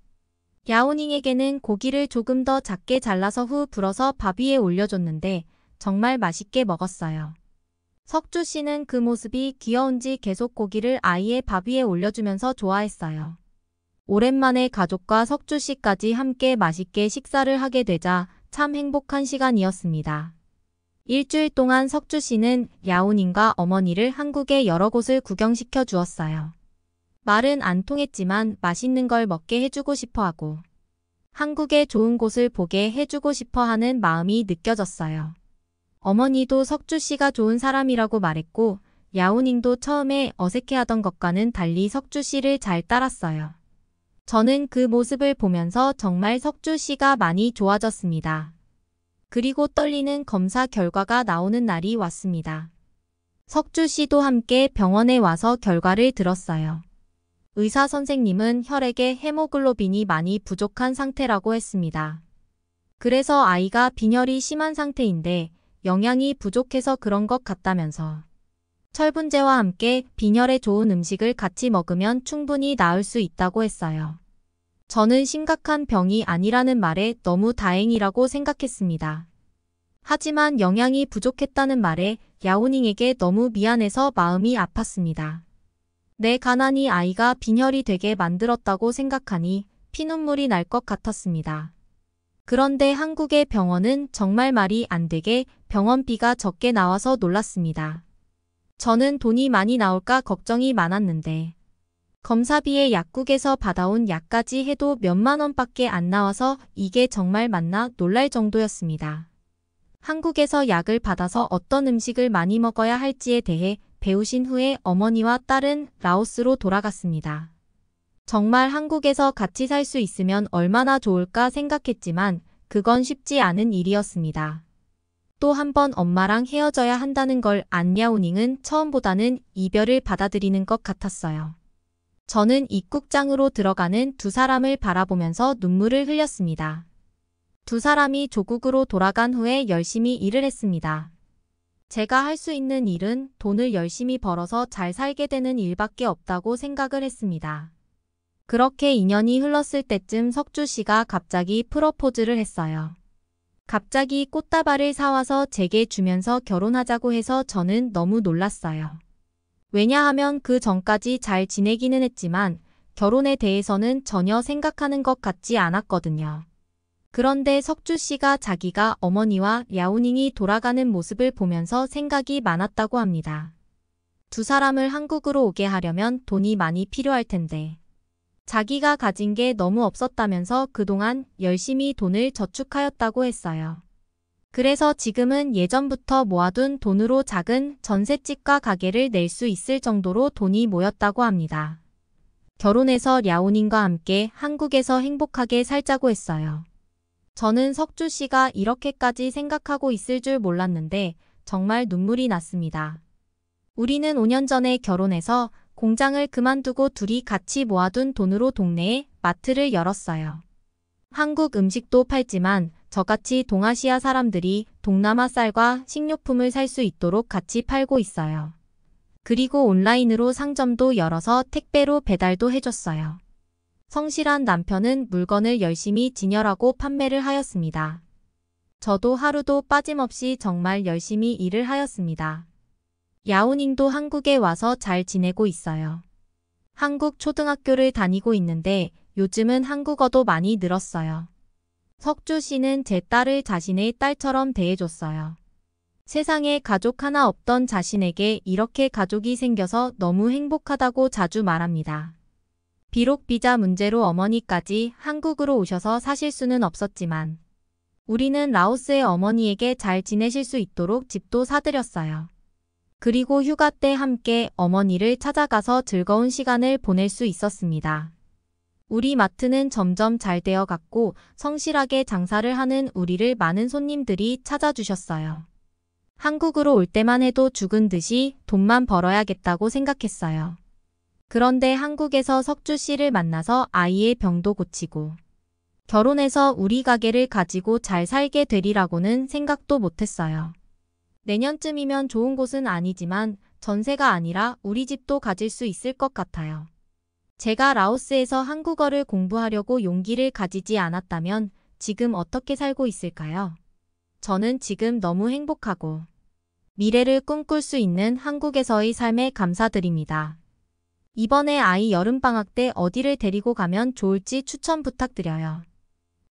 야오닝에게는 고기를 조금 더 작게 잘라서 후 불어서 밥 위에 올려줬는데 정말 맛있게 먹었어요. 석주 씨는 그 모습이 귀여운지 계속 고기를 아이의 밥 위에 올려주면서 좋아했어요. 오랜만에 가족과 석주 씨까지 함께 맛있게 식사를 하게 되자 참 행복한 시간이었습니다. 일주일 동안 석주 씨는 야오닝과 어머니를 한국의 여러 곳을 구경시켜 주었어요. 말은 안 통했지만 맛있는 걸 먹게 해주고 싶어 하고 한국의 좋은 곳을 보게 해주고 싶어 하는 마음이 느껴졌어요. 어머니도 석주 씨가 좋은 사람이라고 말했고 야오닝도 처음에 어색해하던 것과는 달리 석주 씨를 잘 따랐어요. 저는 그 모습을 보면서 정말 석주 씨가 많이 좋아졌습니다. 그리고 떨리는 검사 결과가 나오는 날이 왔습니다. 석주 씨도 함께 병원에 와서 결과를 들었어요. 의사 선생님은 혈액에 헤모글로빈이 많이 부족한 상태라고 했습니다. 그래서 아이가 빈혈이 심한 상태인데 영양이 부족해서 그런 것 같다면서 철분제와 함께 빈혈에 좋은 음식을 같이 먹으면 충분히 나을 수 있다고 했어요. 저는 심각한 병이 아니라는 말에 너무 다행이라고 생각했습니다. 하지만 영양이 부족했다는 말에 야오닝에게 너무 미안해서 마음이 아팠습니다. 내 가난이 아이가 빈혈이 되게 만들었다고 생각하니 피눈물이 날 것 같았습니다. 그런데 한국의 병원은 정말 말이 안 되게 병원비가 적게 나와서 놀랐습니다. 저는 돈이 많이 나올까 걱정이 많았는데 검사비에 약국에서 받아온 약까지 해도 몇만 원밖에 안 나와서 이게 정말 맞나 놀랄 정도였습니다. 한국에서 약을 받아서 어떤 음식을 많이 먹어야 할지에 대해 배우신 후에 어머니와 딸은 라오스로 돌아갔습니다. 정말 한국에서 같이 살 수 있으면 얼마나 좋을까 생각했지만 그건 쉽지 않은 일이었습니다. 또 한 번 엄마랑 헤어져야 한다는 걸 안 야오닝은 처음보다는 이별을 받아들이는 것 같았어요. 저는 입국장으로 들어가는 두 사람을 바라보면서 눈물을 흘렸습니다. 두 사람이 조국으로 돌아간 후에 열심히 일을 했습니다. 제가 할 수 있는 일은 돈을 열심히 벌어서 잘 살게 되는 일밖에 없다고 생각을 했습니다. 그렇게 2년이 흘렀을 때쯤 석주 씨가 갑자기 프러포즈를 했어요. 갑자기 꽃다발을 사와서 제게 주면서 결혼하자고 해서 저는 너무 놀랐어요. 왜냐하면 그 전까지 잘 지내기는 했지만 결혼에 대해서는 전혀 생각하는 것 같지 않았거든요. 그런데 석주 씨가 자기가 어머니와 야오닝이 돌아가는 모습을 보면서 생각이 많았다고 합니다. 두 사람을 한국으로 오게 하려면 돈이 많이 필요할 텐데 자기가 가진 게 너무 없었다면서 그동안 열심히 돈을 저축하였다고 했어요. 그래서 지금은 예전부터 모아둔 돈으로 작은 전셋집과 가게를 낼 수 있을 정도로 돈이 모였다고 합니다. 결혼해서 랴오닝과 함께 한국에서 행복하게 살자고 했어요. 저는 석주 씨가 이렇게까지 생각하고 있을 줄 몰랐는데 정말 눈물이 났습니다. 우리는 5년 전에 결혼해서 공장을 그만두고 둘이 같이 모아둔 돈으로 동네에 마트를 열었어요. 한국 음식도 팔지만 저같이 동아시아 사람들이 동남아 쌀과 식료품을 살 수 있도록 같이 팔고 있어요. 그리고 온라인으로 상점도 열어서 택배로 배달도 해줬어요. 성실한 남편은 물건을 열심히 진열하고 판매를 하였습니다. 저도 하루도 빠짐없이 정말 열심히 일을 하였습니다. 야오닝도 한국에 와서 잘 지내고 있어요. 한국 초등학교를 다니고 있는데 요즘은 한국어도 많이 늘었어요. 석주 씨는 제 딸을 자신의 딸처럼 대해줬어요. 세상에 가족 하나 없던 자신에게 이렇게 가족이 생겨서 너무 행복하다고 자주 말합니다. 비록 비자 문제로 어머니까지 한국으로 오셔서 사실 수는 없었지만 우리는 라오스의 어머니에게 잘 지내실 수 있도록 집도 사드렸어요. 그리고 휴가 때 함께 어머니를 찾아가서 즐거운 시간을 보낼 수 있었습니다. 우리 마트는 점점 잘 되어갔고 성실하게 장사를 하는 우리를 많은 손님들이 찾아주셨어요. 한국으로 올 때만 해도 죽은 듯이 돈만 벌어야겠다고 생각했어요. 그런데 한국에서 석주 씨를 만나서 아이의 병도 고치고 결혼해서 우리 가게를 가지고 잘 살게 되리라고는 생각도 못했어요. 내년쯤이면 좋은 곳은 아니지만 전세가 아니라 우리 집도 가질 수 있을 것 같아요. 제가 라오스에서 한국어를 공부하려고 용기를 가지지 않았다면 지금 어떻게 살고 있을까요? 저는 지금 너무 행복하고 미래를 꿈꿀 수 있는 한국에서의 삶에 감사드립니다. 이번에 아이 여름방학 때 어디를 데리고 가면 좋을지 추천 부탁드려요.